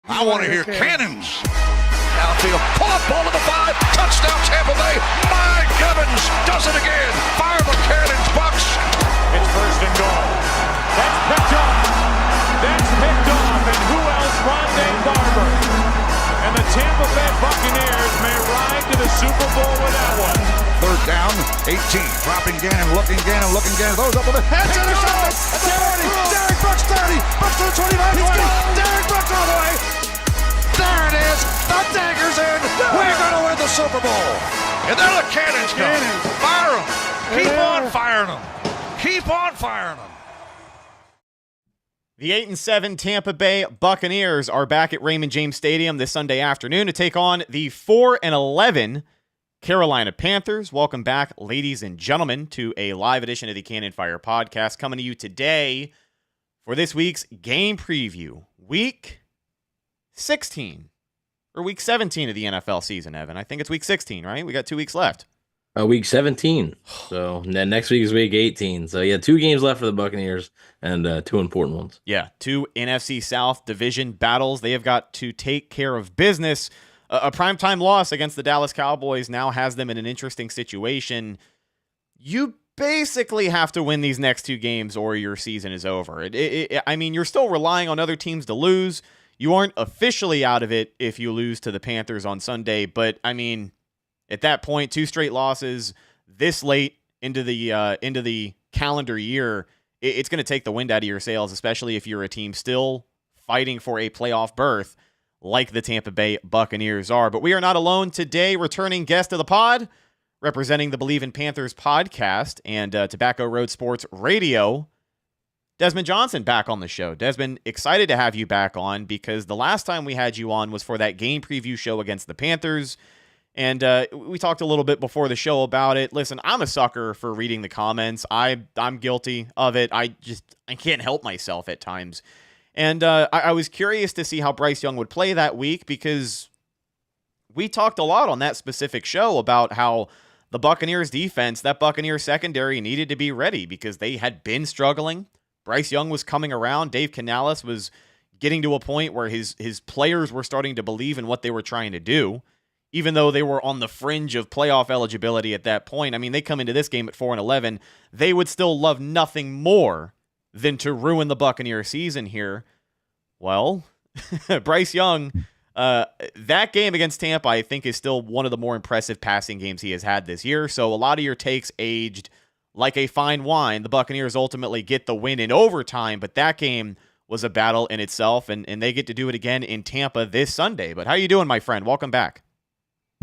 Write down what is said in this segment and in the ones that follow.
I want to hear cannons. Downfield, pull up, ball to the 5, touchdown Tampa Bay. Mike Evans does it again. Fire the cannons, Bucs. It's first and goal. That's picked off. That's picked off. And who else? Rondé Barber. And the Tampa Bay Buccaneers may ride to the Super Bowl with that one. Third down, 18. Dropping Gannon, looking Gannon. Those up with the head. Intercepted. 30. Derek Brooks 30. Brooks to the 25. 20. Derek Brooks all the way. There it is. The dagger's in. We're going to win the Super Bowl. And there the cannons go. Fire them. Keep on firing them. Keep on firing them. The 8-7 Tampa Bay Buccaneers are back at Raymond James Stadium this Sunday afternoon to take on the 4-11 Carolina Panthers. Welcome back, ladies and gentlemen, to a live edition of the Cannon Fire Podcast, coming to you today for this week's game preview. Week 16, or week 17 of the NFL season, Evan. I think it's week 16, right? We got 2 weeks left. Week 17. So then next week is week 18. So yeah, 2 games left for the Buccaneers and 2 important ones. Yeah, 2 NFC South division battles. They have got to take care of business. A primetime loss against the Dallas Cowboys now has them in an interesting situation. You basically have to win these next 2 games or your season is over. I mean, you're still relying on other teams to lose. You aren't officially out of it if you lose to the Panthers on Sunday, but I mean, at that point, 2 straight losses this late into the calendar year, it's going to take the wind out of your sails, especially if you're a team still fighting for a playoff berth like the Tampa Bay Buccaneers are. But we are not alone today. Returning guest of the pod, representing the Bleav in Panthers podcast and Tobacco Road Sports Radio, Desmond Johnson back on the show. Desmond, excited to have you back on because the last time we had you on was for that game preview show against the Panthers. And we talked a little bit before the show about it. Listen, I'm a sucker for reading the comments. I'm guilty of it. I can't help myself at times. And I was curious to see how Bryce Young would play that week because we talked a lot on that specific show about how the Buccaneers defense, that Buccaneers secondary needed to be ready because they had been struggling. Bryce Young was coming around. Dave Canales was getting to a point where his players were starting to believe in what they were trying to do, even though they were on the fringe of playoff eligibility at that point. I mean, they come into this game at 4-11. They would still love nothing more than to ruin the Buccaneer season here. Well, Bryce Young, that game against Tampa, I think, is still one of the more impressive passing games he has had this year. So a lot of your takes aged like a fine wine. The Buccaneers ultimately get the win in overtime, but that game was a battle in itself, and they get to do it again in Tampa this Sunday. But how you doing, my friend? Welcome back.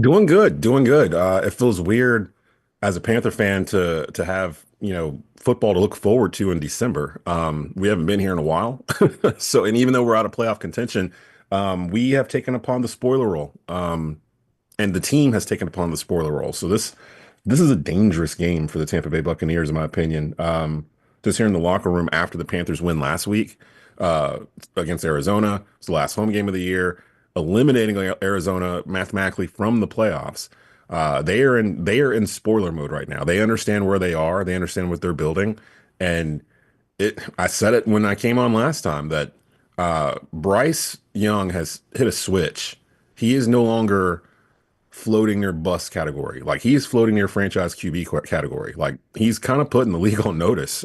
Doing good. It feels weird as a Panther fan to have, football to look forward to in December. We haven't been here in a while. So, and even though we're out of playoff contention, we have taken upon the spoiler role. And the team has taken upon the spoiler role. So this is a dangerous game for the Tampa Bay Buccaneers, in my opinion. Just here in the locker room after the Panthers win last week against Arizona. It's the last home game of the year, eliminating Arizona mathematically from the playoffs. They are in spoiler mode right now. They understand where they are. They understand what they're building. And I said it when I came on last time that Bryce Young has hit a switch. He is no longer floating near bust category. Like, he's floating near franchise QB category. Like, he's kind of putting the league on notice.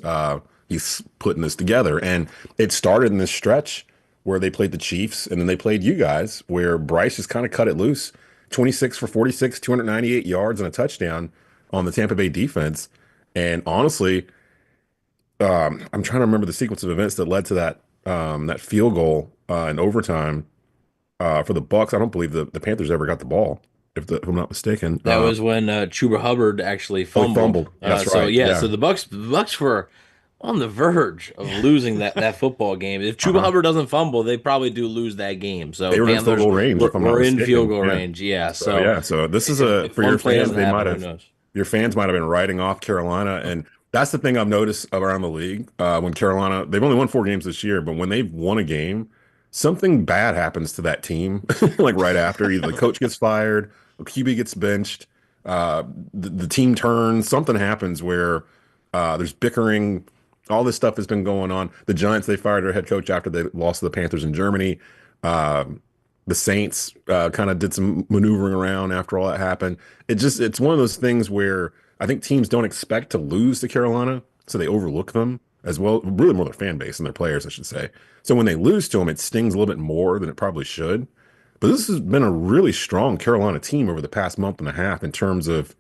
He's putting this together. And it started in this stretch where they played the Chiefs and then they played you guys, where Bryce just kind of cut it loose. 26 for 46, 298 yards and a touchdown on the Tampa Bay defense. And honestly, I'm trying to remember the sequence of events that led to that field goal in overtime for the Bucs. I don't believe the Panthers ever got the ball, if I'm not mistaken. That was when Chuba Hubbard actually fumbled. That's right. So yeah, so the Bucs were on the verge of losing that football game. If Chuba Hubbard doesn't fumble, they probably do lose that game. So they were in field goal range. We're in field goal range. Yeah. So this is for your fans. Your fans might have been writing off Carolina, and that's the thing I've noticed around the league. When Carolina, they've only won 4 games this year, but when they've won a game, something bad happens to that team. Like right after, either the coach gets fired, a QB gets benched, the team turns, something happens where there's bickering. All this stuff has been going on. The Giants, they fired their head coach after they lost to the Panthers in Germany. The Saints kind of did some maneuvering around after all that happened. It's one of those things where I think teams don't expect to lose to Carolina, so they overlook them as well. Really more their fan base and their players, I should say. So when they lose to them, it stings a little bit more than it probably should. But this has been a really strong Carolina team over the past month and a half in terms of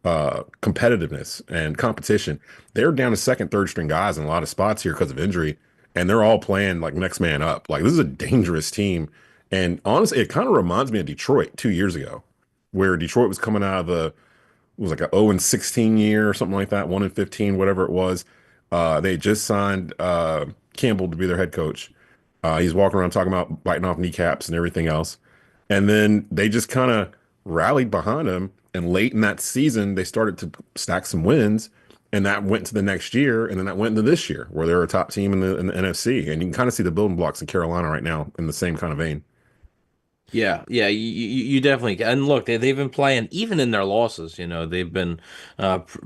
competitiveness and competition. They're down to second, third string guys in a lot of spots here because of injury, and they're all playing like next man up. Like this is a dangerous team. And honestly, it kind of reminds me of Detroit 2 years ago, where Detroit was coming out of it was like a 0-16 year or something like that, 1-15, whatever it was. They just signed Campbell to be their head coach. He's walking around talking about biting off kneecaps and everything else. And then they just kind of rallied behind him. And late in that season, they started to stack some wins. And that went to the next year. And then that went into this year, where they're a top team in the NFC. And you can kind of see the building blocks in Carolina right now in the same kind of vein. Yeah, you definitely can. And look, they've been playing, even in their losses, they've been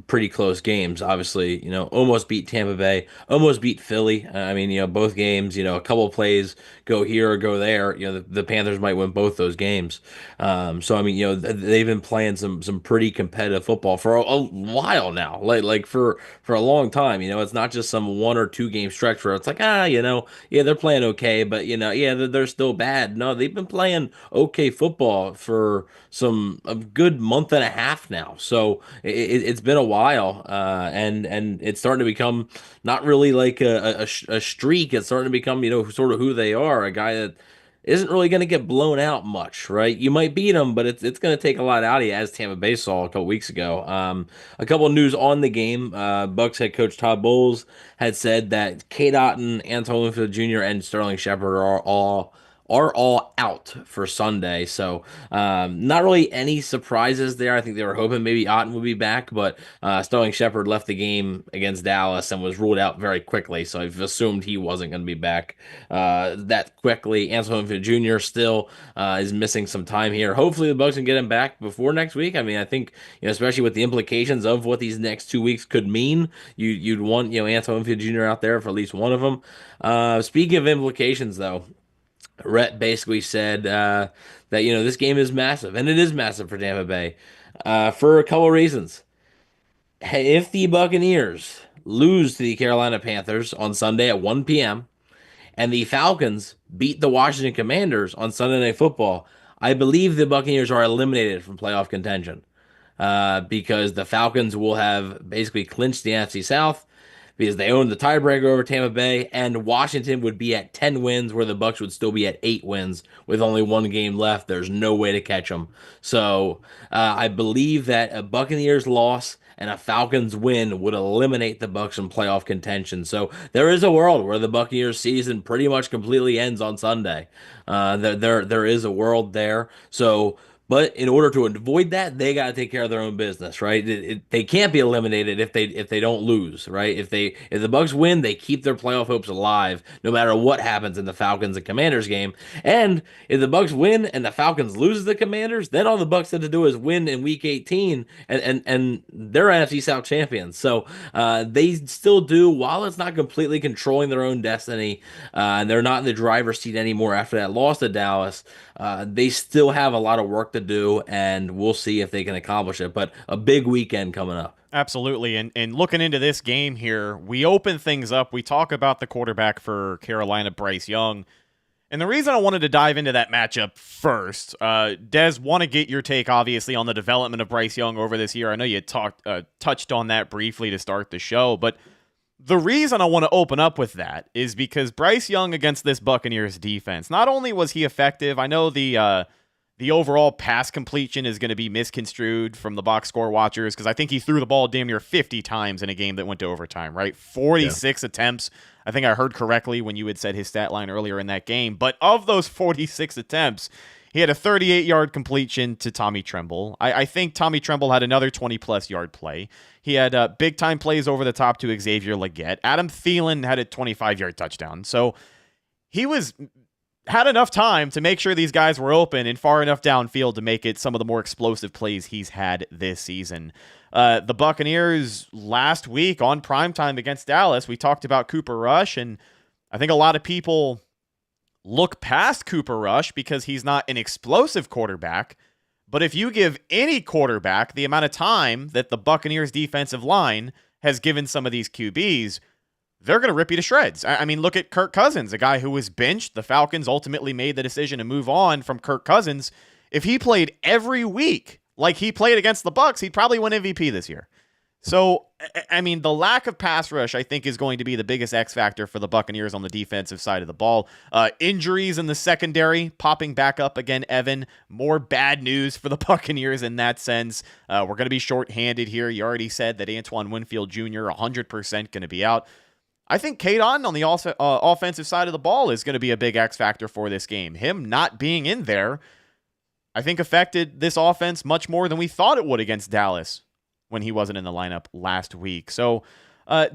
pretty close games. Obviously, almost beat Tampa Bay, almost beat Philly. I mean, both games, a couple of plays go here or go there. The Panthers might win both those games. So, I mean, they've been playing some pretty competitive football for a while now, like for a long time. It's not just some 1 or 2 game stretch where it's like, yeah, they're playing okay, but, yeah, they're still bad. No, they've been playing okay football for a good month and a half now. So it's been a while, and it's starting to become not really like a streak. It's starting to become, sort of who they are, a guy that isn't really going to get blown out much, right? You might beat them, but it's going to take a lot out of you, as Tampa Bay saw a couple weeks ago. A couple of news on the game. Bucs head coach Todd Bowles had said that K. Dotton, Antoine Winfield Jr., and Sterling Shepard are all out for Sunday. So not really any surprises there. I think they were hoping maybe Otten would be back, but Sterling Shepard left the game against Dallas and was ruled out very quickly. So I've assumed he wasn't going to be back that quickly. Antoine Winfield Jr. still is missing some time here. Hopefully the Bucs can get him back before next week. I mean, I think, especially with the implications of what these next 2 weeks could mean, you'd want, Antoine Winfield Jr. out there for at least one of them. Speaking of implications, though, Rhett basically said that, this game is massive, and it is massive for Tampa Bay for a couple of reasons. If the Buccaneers lose to the Carolina Panthers on Sunday at 1 p.m., and the Falcons beat the Washington Commanders on Sunday Night Football, I Bleav the Buccaneers are eliminated from playoff contention because the Falcons will have basically clinched the NFC South, because they own the tiebreaker over Tampa Bay, and Washington would be at 10 wins, where the Bucs would still be at 8 wins with only 1 game left. There's no way to catch them. So I Bleav that a Buccaneers loss and a Falcons win would eliminate the Bucs from playoff contention. So there is a world where the Buccaneers season pretty much completely ends on Sunday. There is a world there. So, but in order to avoid that, they got to take care of their own business, right? They can't be eliminated if they don't lose, right? If the Bucs win, they keep their playoff hopes alive, no matter what happens in the Falcons and Commanders game. And if the Bucs win and the Falcons lose the Commanders, then all the Bucs have to do is win in Week 18, and they're NFC South champions. So they still do, while it's not completely controlling their own destiny, and they're not in the driver's seat anymore after that loss to Dallas. They still have a lot of work to do, and we'll see if they can accomplish it. But a big weekend coming up. Absolutely. And looking into this game here, we open things up. We talk about the quarterback for Carolina, Bryce Young. And the reason I wanted to dive into that matchup first, Des, want to get your take, obviously, on the development of Bryce Young over this year. I know you touched on that briefly to start the show, but the reason I want to open up with that is because Bryce Young against this Buccaneers defense, not only was he effective, I know the overall pass completion is going to be misconstrued from the box score watchers, because I think he threw the ball damn near 50 times in a game that went to overtime, right? 46 attempts. I think I heard correctly when you had said his stat line earlier in that game. But of those 46 attempts, he had a 38-yard completion to Tommy Tremble. I think Tommy Tremble had another 20-plus yard play. He had big-time plays over the top to Xavier Legette. Adam Thielen had a 25-yard touchdown. So he had enough time to make sure these guys were open and far enough downfield to make it some of the more explosive plays he's had this season. The Buccaneers last week on primetime against Dallas, we talked about Cooper Rush, and I think a lot of people look past Cooper Rush because he's not an explosive quarterback. But if you give any quarterback the amount of time that the Buccaneers defensive line has given some of these QBs, they're going to rip you to shreds. I mean, look at Kirk Cousins, a guy who was benched. The Falcons ultimately made the decision to move on from Kirk Cousins. If he played every week like he played against the Bucs, he'd probably win MVP this year. So, I mean, the lack of pass rush, I think, is going to be the biggest X factor for the Buccaneers on the defensive side of the ball. Injuries in the secondary popping back up again, Evan. More bad news for the Buccaneers in that sense. We're going to be shorthanded here. You already said that Antoine Winfield Jr. 100% going to be out. I think Cade Otton on the offensive side of the ball is going to be a big X factor for this game. Him not being in there, I think, affected this offense much more than we thought it would against Dallas when he wasn't in the lineup last week. So,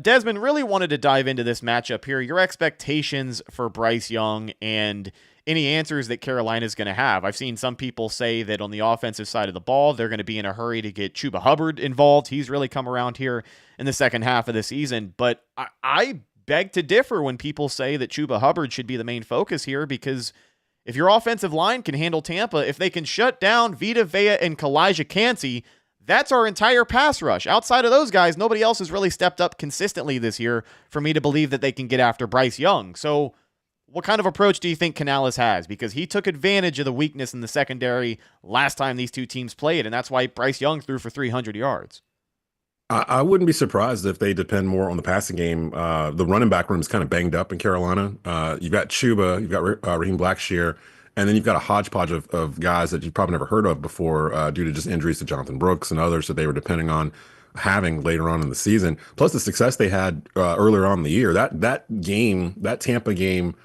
Desmond, really wanted to dive into this matchup here. Your expectations for Bryce Young and any answers that Carolina's going to have. I've seen some people say that on the offensive side of the ball, they're going to be in a hurry to get Chuba Hubbard involved. He's really come around here in the second half of the season. But I beg to differ when people say that Chuba Hubbard should be the main focus here, because if your offensive line can handle Tampa, if they can shut down Vita Vea and Kalijah Kancey, that's our entire pass rush. Outside of those guys, nobody else has really stepped up consistently this year for me to believe that they can get after Bryce Young. So what kind of approach do you think Canales has? Because he took advantage of the weakness in the secondary last time these two teams played, and that's why Bryce Young threw for 300 yards. I wouldn't be surprised if they depend more on the passing game. The running back room is kind of banged up in Carolina. You've got Chuba, you've got Raheem Blackshear, and then you've got a hodgepodge of guys that you've probably never heard of before due to just injuries to Jonathan Brooks and others that they were depending on having later on in the season. Plus the success they had earlier on in the year. That Tampa game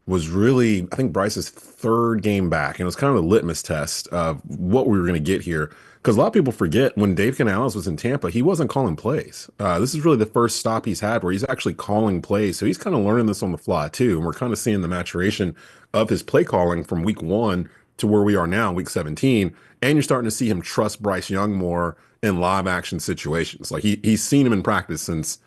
was really, I think, Bryce's third game back, and it was kind of a litmus test of what we were going to get here. Because a lot of people forget when Dave Canales was in Tampa, he wasn't calling plays. This is really the first stop he's had where he's actually calling plays. So he's kind of learning this on the fly too. And we're kind of seeing the maturation of his play calling from week 1 to where we are now, week 17. And you're starting to see him trust Bryce Young more in live action situations. Like he's seen him in practice since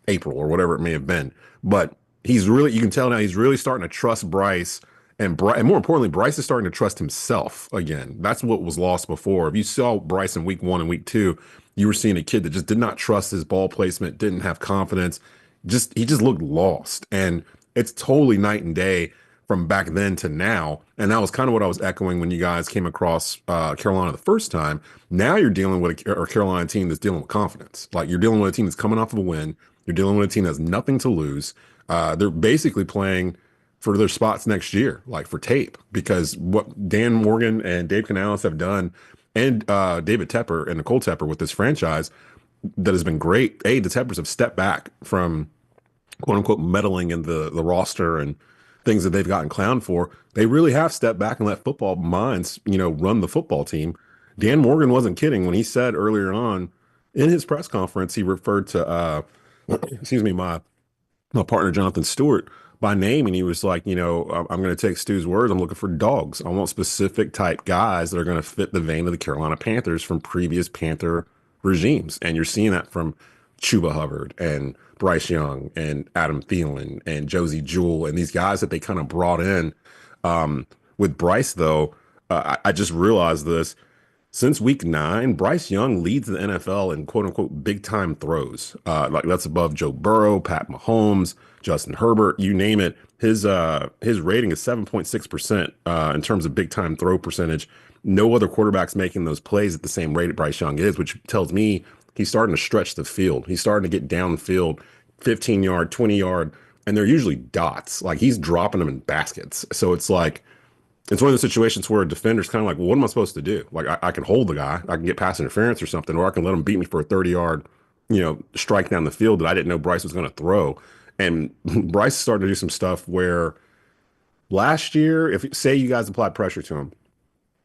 April or whatever it may have been. But you can tell now he's really starting to trust Bryce. And more importantly, Bryce is starting to trust himself again. That's what was lost before. If you saw Bryce in week 1 and week 2, you were seeing a kid that just did not trust his ball placement, didn't have confidence. He just looked lost. And it's totally night and day from back then to now. And that was kind of what I was echoing when you guys came across Carolina the first time. Now you're dealing with a Carolina team that's dealing with confidence. Like you're dealing with a team that's coming off of a win. You're dealing with a team that has nothing to lose. They're basically playing for their spots next year, like for tape, because what Dan Morgan and Dave Canales have done, and David Tepper and Nicole Tepper with this franchise, that has been great. The Teppers have stepped back from quote unquote meddling in the roster and things that they've gotten clowned for. They really have stepped back and let football minds, run the football team. Dan Morgan wasn't kidding when he said earlier on in his press conference, he referred to, my partner, Jonathan Stewart, by name, and he was like, I'm going to take Stu's words. I'm looking for dogs. I want specific type guys that are going to fit the vein of the Carolina Panthers from previous Panther regimes. And you're seeing that from Chuba Hubbard and Bryce Young and Adam Thielen and Josie Jewell and these guys that they kind of brought in. With Bryce, though, I just realized this. Since week 9, Bryce Young leads the NFL in quote unquote big time throws. Like that's above Joe Burrow, Pat Mahomes, Justin Herbert, you name it. His rating is 7.6% in terms of big time throw percentage. No other quarterback's making those plays at the same rate that Bryce Young is, which tells me he's starting to stretch the field. He's starting to get downfield, 15 yard, 20 yard, and they're usually dots. Like he's dropping them in baskets. So it's like, it's one of those situations where a defender's kind of like, well, what am I supposed to do? Like, I can hold the guy, I can get pass interference or something, or I can let him beat me for a 30-yard, strike down the field that I didn't know Bryce was going to throw. And Bryce started to do some stuff where last year, if say you guys applied pressure to him,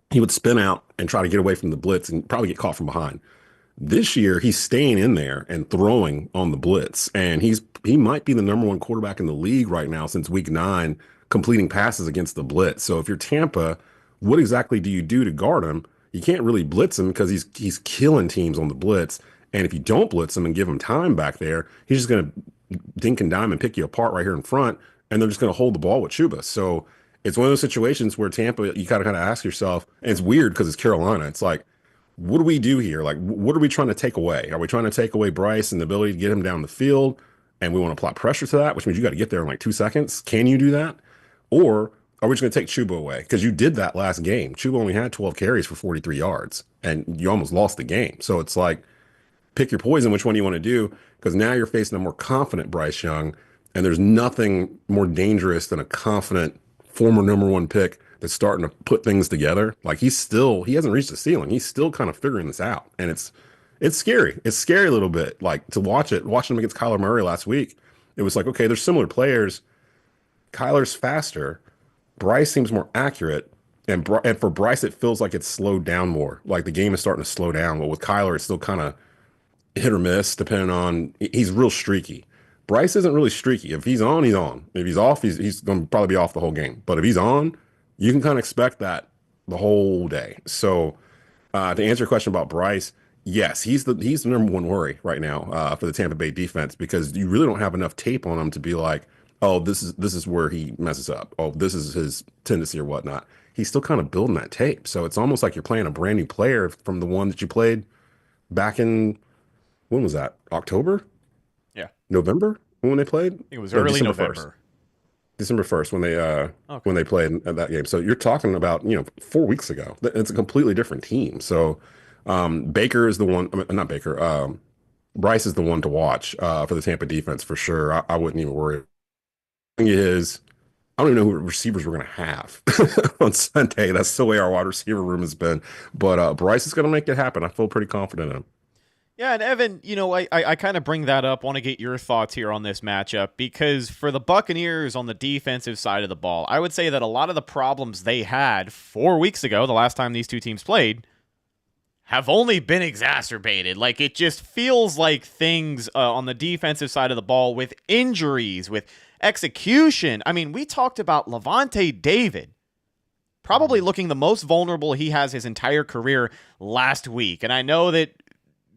he would spin out and try to get away from the blitz and probably get caught from behind. This year, he's staying in there and throwing on the blitz. And he might be the number 1 quarterback in the league right now since week 9, completing passes against the blitz. So if you're Tampa, what exactly do you do to guard him? You can't really blitz him because he's killing teams on the blitz. And if you don't blitz him and give him time back there, he's just going to dink and dime and pick you apart right here in front. and they're just going to hold the ball with Chuba. So it's one of those situations where Tampa, you gotta kind of ask yourself, and it's weird because it's Carolina. It's like, what do we do here? Like, what are we trying to take away? Are we trying to take away Bryce and the ability to get him down the field? And we want to apply pressure to that, which means you got to get there in like 2 seconds. Can you do that? Or are we just going to take Chuba away? Because you did that last game. Chuba only had 12 carries for 43 yards, and you almost lost the game. So it's like, pick your poison, which one you want to do, because now you're facing a more confident Bryce Young, and there's nothing more dangerous than a confident former #1 pick that's starting to put things together. Like he hasn't reached the ceiling. He's still kind of figuring this out, and it's scary. It's scary a little bit, like to watching him against Kyler Murray last week. It was like, okay, there's similar players. Kyler's faster. Bryce seems more accurate. And for Bryce, it feels like it's slowed down more. Like the game is starting to slow down. But with Kyler, it's still kind of hit or miss, depending on. He's real streaky. Bryce isn't really streaky. If he's on, he's on. If he's off, he's going to probably be off the whole game. But if he's on, you can kind of expect that the whole day. So to answer your question about Bryce, yes, he's the #1 worry right now for the Tampa Bay defense, because you really don't have enough tape on him to be like, oh, this is where he messes up. Oh, this is his tendency or whatnot. He's still kind of building that tape. So it's almost like you're playing a brand new player from the one that you played back in, when was that? October? Yeah. November when they played? It was early December November. 1st. December 1st when they played in that game. So you're talking about, 4 weeks ago. It's a completely different team. So Baker is the one, I mean, not Baker, Bryce is the one to watch for the Tampa defense for sure. I wouldn't even worry. The thing is, I don't even know who receivers we're going to have on Sunday. That's the way our wide receiver room has been. But Bryce is going to make it happen. I feel pretty confident in him. Yeah, and Evan, I kind of bring that up. Want to get your thoughts here on this matchup, because for the Buccaneers on the defensive side of the ball, I would say that a lot of the problems they had 4 weeks ago, the last time these two teams played, have only been exacerbated. Like, it just feels like things on the defensive side of the ball with injuries, with execution. I mean, we talked about Levante David probably looking the most vulnerable he has his entire career last week. And I know that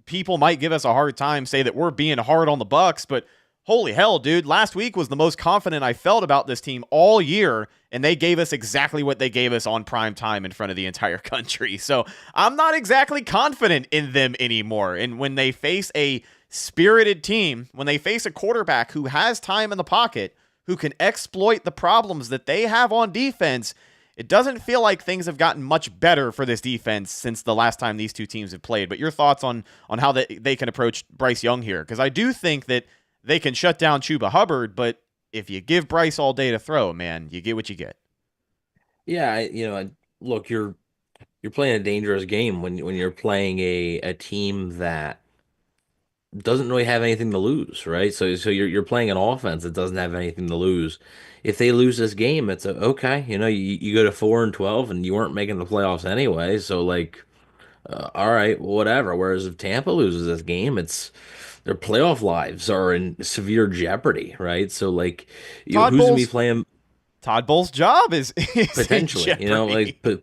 people might give us a hard time, say that we're being hard on the Bucs, but holy hell, dude, last week was the most confident I felt about this team all year, and they gave us exactly what they gave us on prime time in front of the entire country. So I'm not exactly confident in them anymore. And when they face a spirited team, when they face a quarterback who has time in the pocket, who can exploit the problems that they have on defense, it doesn't feel like things have gotten much better for this defense since the last time these two teams have played. But your thoughts on how they can approach Bryce Young here? Because I do think that they can shut down Chuba Hubbard, but if you give Bryce all day to throw, man, you get what you get. Yeah, look, you're playing a dangerous game when you're playing a team that doesn't really have anything to lose, right? So you're playing an offense that doesn't have anything to lose. If they lose this game, it's okay. You go to 4-12 and you weren't making the playoffs anyway. So like, all right, whatever. Whereas if Tampa loses this game, it's their playoff lives are in severe jeopardy, right? So like, who's gonna be playing? Todd Bowles' job is potentially,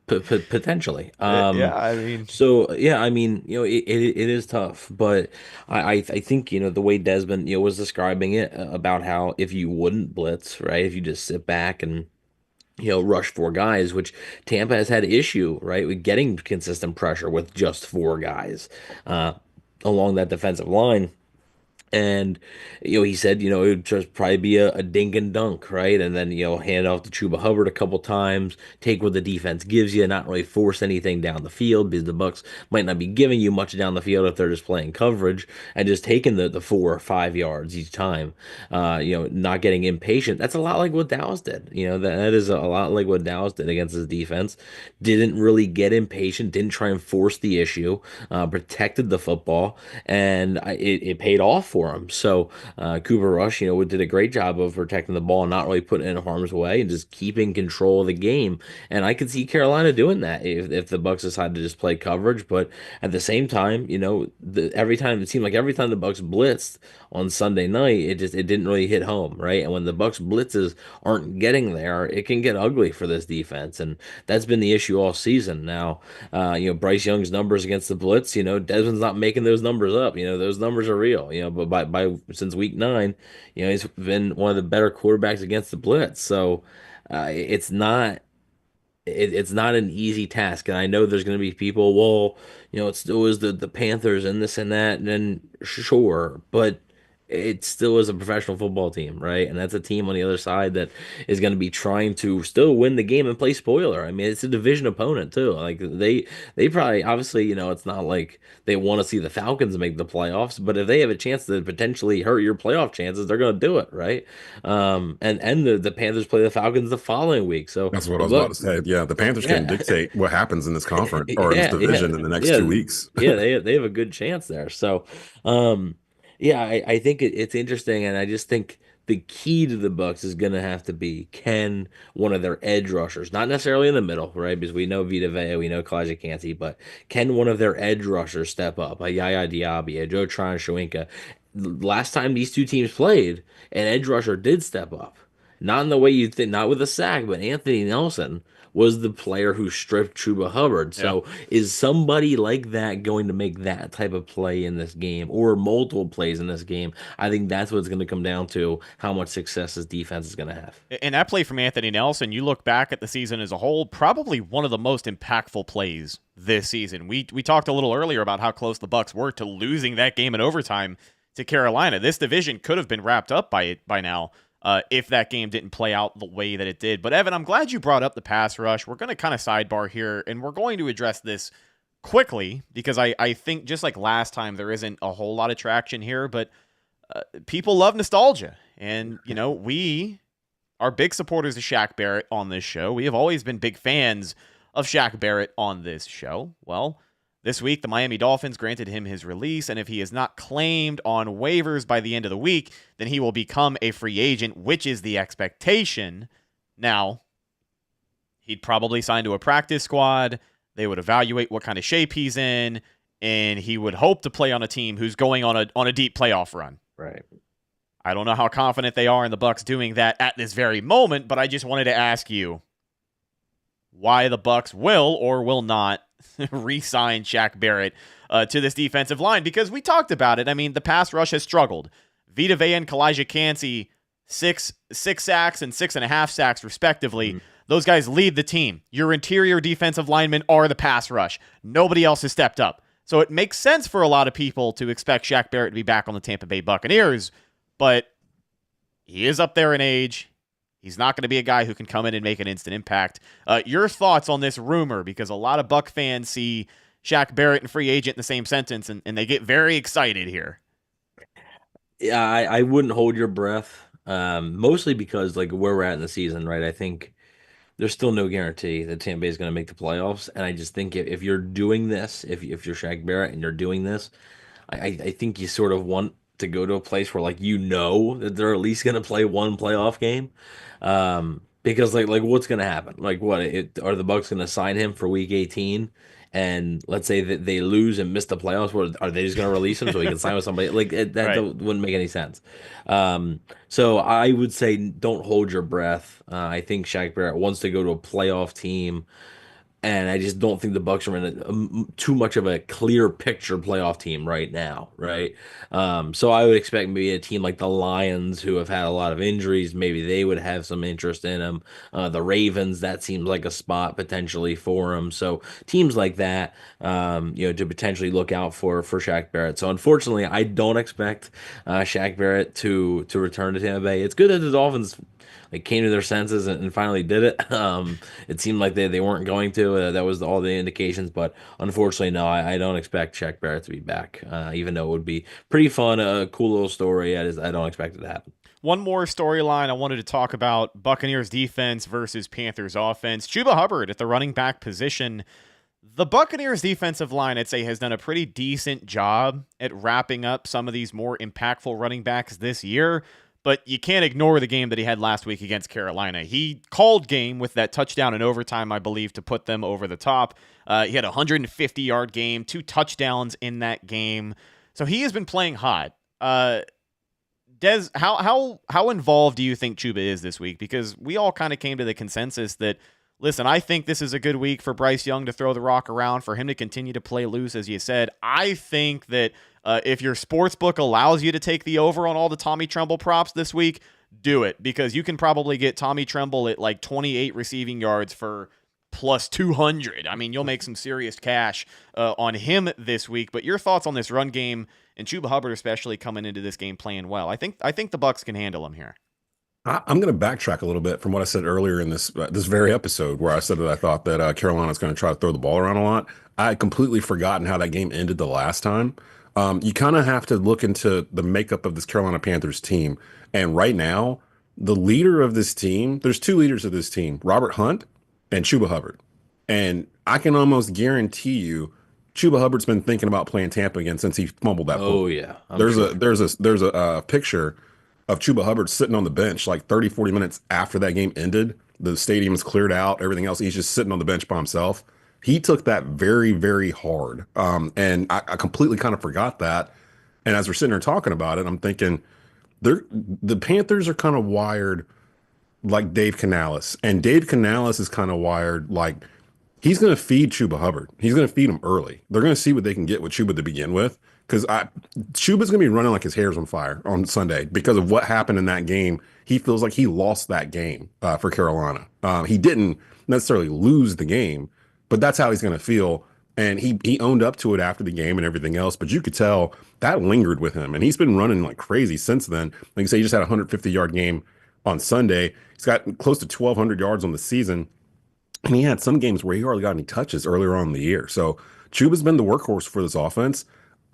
potentially. Yeah, I mean, so yeah, I mean, it is tough, but I think the way Desmond was describing it about how if you wouldn't blitz, right, if you just sit back and rush four guys, which Tampa has had issue, right, with getting consistent pressure with just four guys along that defensive line. And, he said, it would just probably be a dink and dunk, right? And then, hand off to Chuba Hubbard a couple times, take what the defense gives you, not really force anything down the field, because the Bucs might not be giving you much down the field if they're just playing coverage and just taking the 4 or 5 yards each time, not getting impatient. That's a lot like what Dallas did. That is a lot like what Dallas did against his defense. Didn't really get impatient, didn't try and force the issue, protected the football, and it paid off for him. So Cooper Rush, did a great job of protecting the ball, not really putting it in harm's way, and just keeping control of the game. And I could see Carolina doing that if the Bucs decided to just play coverage. But at the same time, every time the Bucs blitzed on Sunday night, it didn't really hit home, right? And when the Bucs blitzes aren't getting there, it can get ugly for this defense, and that's been the issue all season. Now, Bryce Young's numbers against the blitz, Desmond's not making those numbers up. Those numbers are real. But by since week 9, he's been one of the better quarterbacks against the blitz. So it's not. It's not an easy task, and I know there's going to be people. Well, it still is the Panthers and this and that, and then sure, but it still is a professional football team, right? And that's a team on the other side that is going to be trying to still win the game and play spoiler. I mean, it's a division opponent too. Like they probably obviously, it's not like they want to see the Falcons make the playoffs, but if they have a chance to potentially hurt your playoff chances, they're going to do it, right? And the Panthers play the Falcons the following week. So That's what I was about to say. Yeah, the Panthers can dictate what happens in this conference or in this division in the next 2 weeks. Yeah, they have a good chance there. So, I think it's interesting, and I just think the key to the Bucs is going to have to be, can one of their edge rushers, not necessarily in the middle, right? Because we know Vita Vea, we know Kalijah Kancey, but can one of their edge rushers step up? A Yaya Diaby, a Joe Tryon-Shoyinka. Last time these two teams played, an edge rusher did step up. Not in the way you think, not with a sack, but Anthony Nelson was the player who stripped Chuba Hubbard. So is somebody like that going to make that type of play in this game, or multiple plays in this game? I think that's what it's going to come down to, how much success this defense is going to have. And that play from Anthony Nelson, you look back at the season as a whole, probably one of the most impactful plays this season. We talked a little earlier about how close the Bucs were to losing that game in overtime to Carolina. This division could have been wrapped up by now. If that game didn't play out the way that it did. But Evan, I'm glad you brought up the pass rush. We're going to kind of sidebar here, and we're going to address this quickly because I think just like last time, there isn't a whole lot of traction here, but people love nostalgia. And, we are big supporters of Shaq Barrett on this show. We have always been big fans of Shaq Barrett on this show. Well, this week, the Miami Dolphins granted him his release, and if he is not claimed on waivers by the end of the week, then he will become a free agent, which is the expectation. Now, he'd probably sign to a practice squad. They would evaluate what kind of shape he's in, and he would hope to play on a team who's going on a deep playoff run. Right. I don't know how confident they are in the Bucs doing that at this very moment, but I just wanted to ask you why the Bucs will or will not re-sign Shaq Barrett to this defensive line, because we talked about it. I mean, the pass rush has struggled. Vita Vea and Kalijah Kancey, six sacks and 6.5 sacks respectively. Those guys lead the team. Your interior defensive linemen are the pass rush. Nobody else has stepped up. So it makes sense for a lot of people to expect Shaq Barrett to be back on the Tampa Bay Buccaneers, but he is up there in age. He's not going to be a guy who can come in and make an instant impact. Your thoughts on this rumor, because a lot of Buck fans see Shaq Barrett and free agent in the same sentence, and they get very excited here. Yeah, I wouldn't hold your breath, mostly because like where we're at in the season, right? I think there's still no guarantee that Tampa Bay is going to make the playoffs, and I just think if you're doing this, if you're Shaq Barrett and you're doing this, I think you sort of want to go to a place where that they're at least going to play one playoff game. Because like what's going to happen? Like are the Bucs going to sign him for week 18? And let's say that they lose and miss the playoffs. Are they just going to release him so he can sign with somebody? That wouldn't make any sense. So I would say don't hold your breath. I think Shaq Barrett wants to go to a playoff team. And I just don't think the Bucs are in too much of a clear picture playoff team right now, right? So I would expect maybe a team like the Lions, who have had a lot of injuries, maybe they would have some interest in him. The Ravens, that seems like a spot potentially for him. So teams like that, to potentially look out for Shaq Barrett. So unfortunately, I don't expect Shaq Barrett to return to Tampa Bay. It's good that the Dolphins came to their senses and finally did it. It seemed like they weren't going to. That was all the indications. But unfortunately, no, I don't expect Shaq Barrett to be back, even though it would be pretty fun, a cool little story. I don't expect it to happen. One more storyline I wanted to talk about: Buccaneers defense versus Panthers offense. Chuba Hubbard at the running back position. The Buccaneers defensive line, I'd say, has done a pretty decent job at wrapping up some of these more impactful running backs this year. But you can't ignore the game that he had last week against Carolina. He called game with that touchdown in overtime, I Bleav, to put them over the top. He had a 150-yard game, 2 touchdowns in that game. So he has been playing hot. Des, how involved do you think Chuba is this week? Because we all kind of came to the consensus that, listen, I think this is a good week for Bryce Young to throw the rock around, for him to continue to play loose, as you said. I think that If your sports book allows you to take the over on all the Tommy Tremble props this week, do it, because you can probably get Tommy Tremble at like 28 receiving yards for plus 200. I mean, you'll make some serious cash on him this week. But your thoughts on this run game and Chuba Hubbard especially coming into this game playing well? I think the Bucs can handle him here. I'm going to backtrack a little bit from what I said earlier in this very episode, where I said that I thought that Carolina's going to try to throw the ball around a lot. I had completely forgotten how that game ended the last time. You kind of have to look into the makeup of this Carolina Panthers team. And right now, the leader of this team, there's two leaders of this team, Robert Hunt and Chuba Hubbard. And I can almost guarantee you Chuba Hubbard's been thinking about playing Tampa again since he fumbled that ball. Oh, yeah. There's a picture of Chuba Hubbard sitting on the bench like 30, 40 minutes after that game ended. The stadium is cleared out, everything else. He's just sitting on the bench by himself. He took that very, very hard. And I completely kind of forgot that. And as we're sitting here talking about it, I'm thinking the Panthers are kind of wired like Dave Canales. And Dave Canales is kind of wired like he's going to feed Chuba Hubbard. He's going to feed him early. They're going to see what they can get with Chuba to begin with. Because Chuba's going to be running like his hair's on fire on Sunday because of what happened in that game. He feels like he lost that game for Carolina. He didn't necessarily lose the game, but that's how he's going to feel. And he owned up to it after the game and everything else. But you could tell that lingered with him. And he's been running like crazy since then. Like I say, he just had a 150-yard game on Sunday. He's got close to 1,200 yards on the season. And he had some games where he hardly got any touches earlier on in the year. So Chuba's been the workhorse for this offense.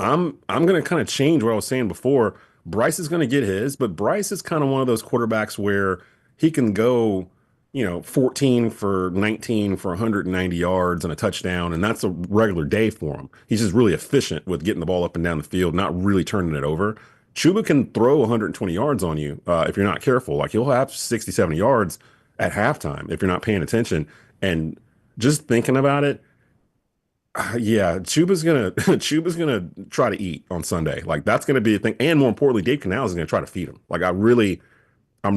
I'm going to kind of change what I was saying before. Bryce is going to get his, but Bryce is kind of one of those quarterbacks where he can go, 14 for 19 for 190 yards and a touchdown, and that's a regular day for him. He's just really efficient with getting the ball up and down the field, not really turning it over. Chuba can throw 120 yards on you if you're not careful. Like he'll have 60, 70 yards at halftime if you're not paying attention. And just thinking about it, yeah, Chuba's gonna try to eat on Sunday. Like that's gonna be a thing. And more importantly, Dave Canales is gonna try to feed him. Like I'm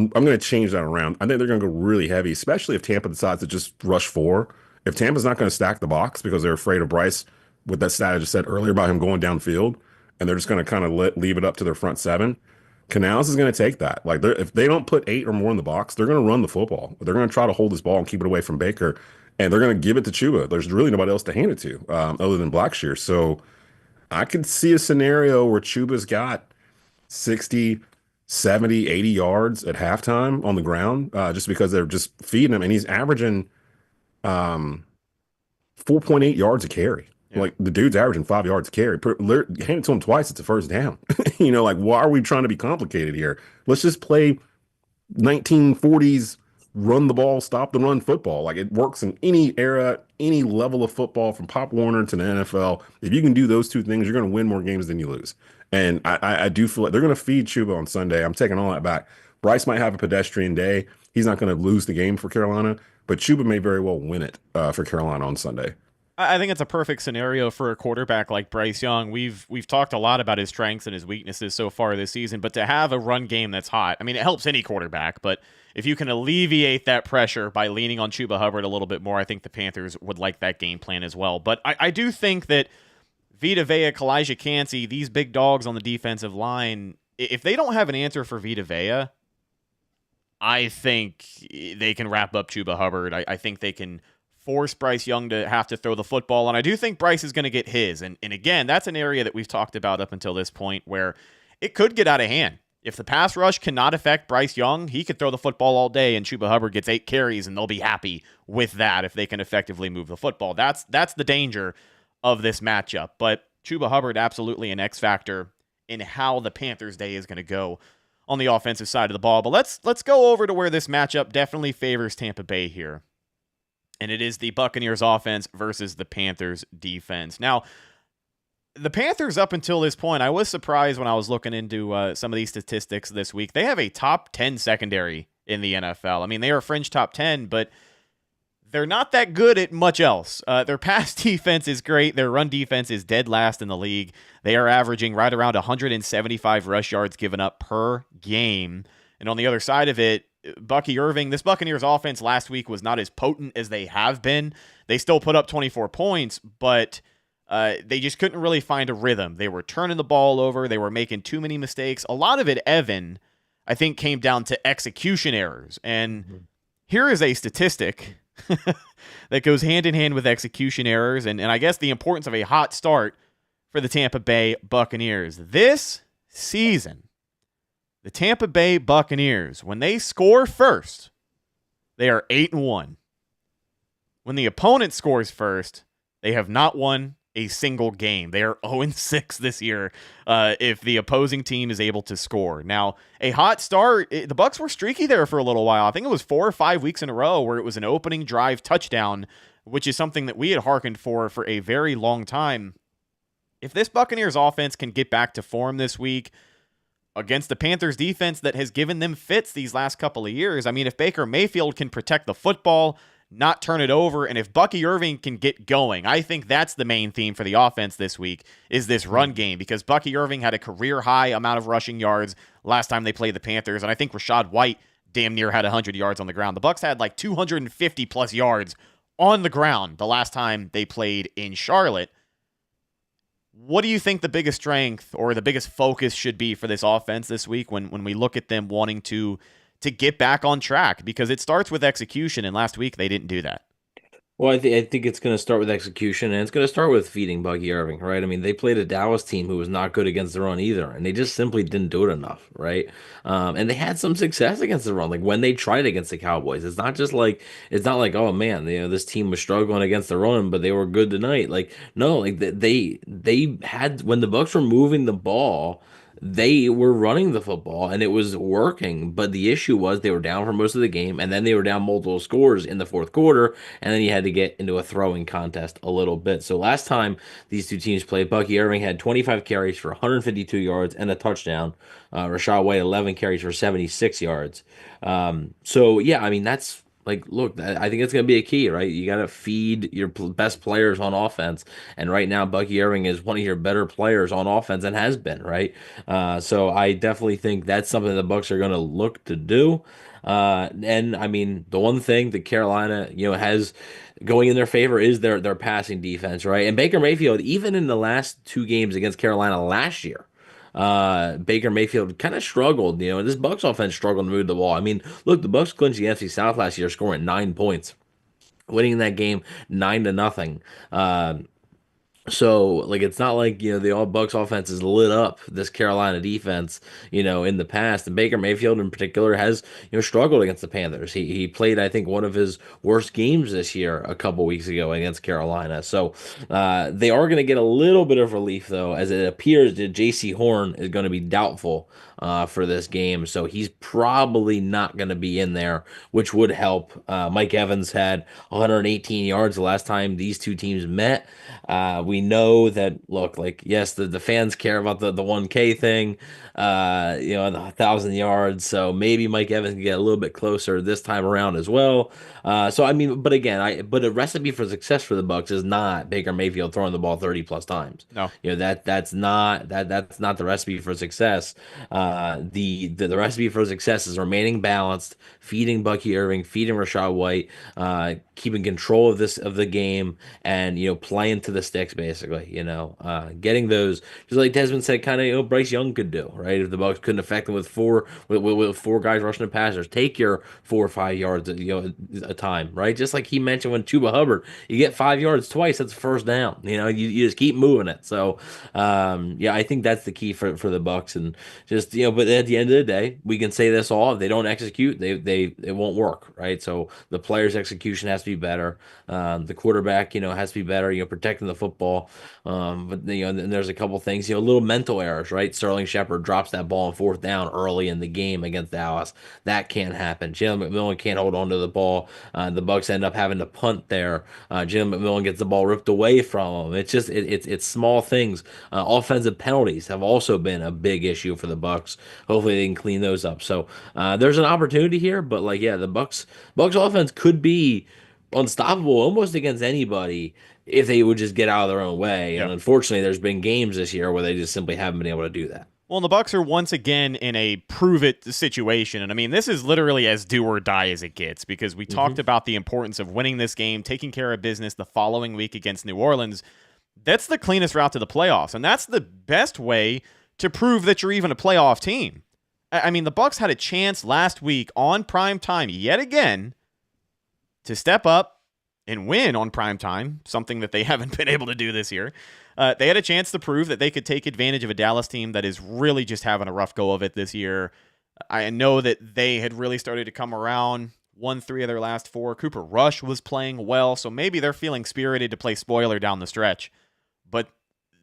gonna change that around. I think they're gonna go really heavy, especially if Tampa decides to just rush 4. If Tampa's not gonna stack the box because they're afraid of Bryce with that stat I just said earlier about him going downfield, and they're just gonna kind of leave it up to their front 7. Canales is gonna take that. Like if they don't put 8 or more in the box, they're gonna run the football. They're gonna try to hold this ball and keep it away from Baker. And they're going to give it to Chuba. There's really nobody else to hand it to other than Blackshear. So I could see a scenario where Chuba's got 60, 70, 80 yards at halftime on the ground just because they're just feeding him. And he's averaging 4.8 yards a carry. Yeah. Like the dude's averaging 5 yards a carry. Hand it to him twice, it's a first down. Like why are we trying to be complicated here? Let's just play 1940s run the ball, stop the run football. Like it works in any era, any level of football from Pop Warner to the NFL. If you can do those two things, you're going to win more games than you lose. And I do feel like they're going to feed Chuba on Sunday. I'm taking all that back. Bryce might have a pedestrian day. He's not going to lose the game for Carolina, but Chuba may very well win it for Carolina on Sunday. I think it's a perfect scenario for a quarterback like Bryce Young. We've talked a lot about his strengths and his weaknesses so far this season, but to have a run game that's hot, I mean, it helps any quarterback, but if you can alleviate that pressure by leaning on Chuba Hubbard a little bit more, I think the Panthers would like that game plan as well. But I do think that Vita Vea, Kalijah Cansey, these big dogs on the defensive line, if they don't have an answer for Vita Vea, I think they can wrap up Chuba Hubbard. I think they can force Bryce Young to have to throw the football, and I do think Bryce is going to get his. And again, that's an area that we've talked about up until this point where it could get out of hand. If the pass rush cannot affect Bryce Young, he could throw the football all day, and Chuba Hubbard gets 8 carries, and they'll be happy with that if they can effectively move the football. That's the danger of this matchup. But Chuba Hubbard, absolutely an X factor in how the Panthers' day is going to go on the offensive side of the ball. But let's go over to where this matchup definitely favors Tampa Bay here. And it is the Buccaneers offense versus the Panthers defense. Now, the Panthers, up until this point, I was surprised when I was looking into some of these statistics this week. They have a top 10 secondary in the NFL. I mean, they are a fringe top 10, but they're not that good at much else. Their pass defense is great. Their run defense is dead last in the league. They are averaging right around 175 rush yards given up per game. And on the other side of it, Bucky Irving, this Buccaneers offense last week was not as potent as they have been. They still put up 24 points, but They just couldn't really find a rhythm. They were turning the ball over. They were making too many mistakes. A lot of it, Evan, I think came down to execution errors. And here is a statistic that goes hand in hand with execution errors. And I guess the importance of a hot start for the Tampa Bay Buccaneers. This season, the Tampa Bay Buccaneers, when they score first, they are 8-1. When the opponent scores first, they have not won a single game. They are 0-6 this year if the opposing team is able to score. Now, a hot start, the Bucs were streaky there for a little while. I think it was 4 or 5 weeks in a row where it was an opening drive touchdown, which is something that we had hearkened for a very long time. If this Buccaneers offense can get back to form this week against the Panthers defense that has given them fits these last couple of years, I mean, if Baker Mayfield can protect the football, not turn it over, and if Bucky Irving can get going, I think that's the main theme for the offense this week is this run game, because Bucky Irving had a career-high amount of rushing yards last time they played the Panthers, and I think Rachaad White damn near had 100 yards on the ground. The Bucs had like 250-plus yards on the ground the last time they played in Charlotte. What do you think the biggest strength or the biggest focus should be for this offense this week when we look at them wanting to get back on track? Because it starts with execution, and last week they didn't do that. Well, I think it's going to start with execution, and it's going to start with feeding Bucky Irving, right? I mean, they played a Dallas team who was not good against the run either, and they just simply didn't do it enough, right? And they had some success against the run, like when they tried against the Cowboys. It's not like, oh man, this team was struggling against the run, but they were good tonight. Like, no, like they had, when the Bucs were moving the ball, they were running the football and it was working, but the issue was they were down for most of the game, and then they were down multiple scores in the fourth quarter, and then you had to get into a throwing contest a little bit. So last time these two teams played, Bucky Irving had 25 carries for 152 yards and a touchdown. Rachaad White 11 carries for 76 yards. So yeah, I mean, that's like, look, I think it's going to be a key, right? You got to feed your best players on offense. And right now, Bucky Irving is one of your better players on offense and has been, right? So I definitely think that's something the Bucs are going to look to do. And I mean, the one thing that Carolina, has going in their favor is their passing defense, right? And Baker Mayfield, even in the last 2 games against Carolina last year, Baker Mayfield kind of struggled. This Bucs offense struggled to move the ball. I mean, look, the Bucs clinched the NFC South last year, scoring 9 points, winning that game 9-0. So, like, it's not like, the all Bucs offense is lit up this Carolina defense, in the past. And Baker Mayfield in particular has, struggled against the Panthers. He played, I think, one of his worst games this year a couple weeks ago against Carolina. So, they are going to get a little bit of relief, though, as it appears that J.C. Horn is going to be doubtful for this game. So, he's probably not going to be in there, which would help. Mike Evans had 118 yards the last time these two teams met. We know that, look, like, yes, the fans care about the 1K thing, the 1,000 yards. So maybe Mike Evans can get a little bit closer this time around as well. So I mean, but again, but a recipe for success for the Bucs is not Baker Mayfield throwing the ball 30 plus times. No, that's not the recipe for success. The recipe for success is remaining balanced, feeding Bucky Irving, feeding Rachaad White, keeping control of the game, and playing to the sticks, basically. Getting those, just like Desmond said, kind of Bryce Young could do, right? If the Bucs couldn't affect them with four guys rushing the passers, take your 4 or 5 yards a time, right? Just like he mentioned when Chuba Hubbard, you get 5 yards twice, that's a first down. You just keep moving it. So yeah, I think that's the key for the Bucs, and just but at the end of the day, we can say this all: if they don't execute, it won't work, right? So the players' execution has to be better. The quarterback, has to be better, protecting the football. But and there's a couple things, little mental errors, right? Sterling Shepard drops that ball on 4th down early in the game against Dallas. That can't happen. Jalen McMillan can't hold on to the ball. The Bucs end up having to punt there. Jalen McMillan gets the ball ripped away from him. It's just it's small things. Offensive penalties have also been a big issue for the Bucs. Hopefully they can clean those up. So there's an opportunity here, but the Bucs offense could be unstoppable almost against anybody if they would just get out of their own way. Yep. And unfortunately, there's been games this year where they just simply haven't been able to do that. Well, the Bucs are once again in a prove-it situation. And I mean, this is literally as do or die as it gets, because we talked about the importance of winning this game, taking care of business the following week against New Orleans. That's the cleanest route to the playoffs, and that's the best way to prove that you're even a playoff team. I mean, the Bucs had a chance last week on prime time yet again to step up and win on prime time, something that they haven't been able to do this year. They had a chance to prove that they could take advantage of a Dallas team that is really just having a rough go of it this year. I know that they had really started to come around, won 3 of their last 4. Cooper Rush was playing well, so maybe they're feeling spirited to play spoiler down the stretch. But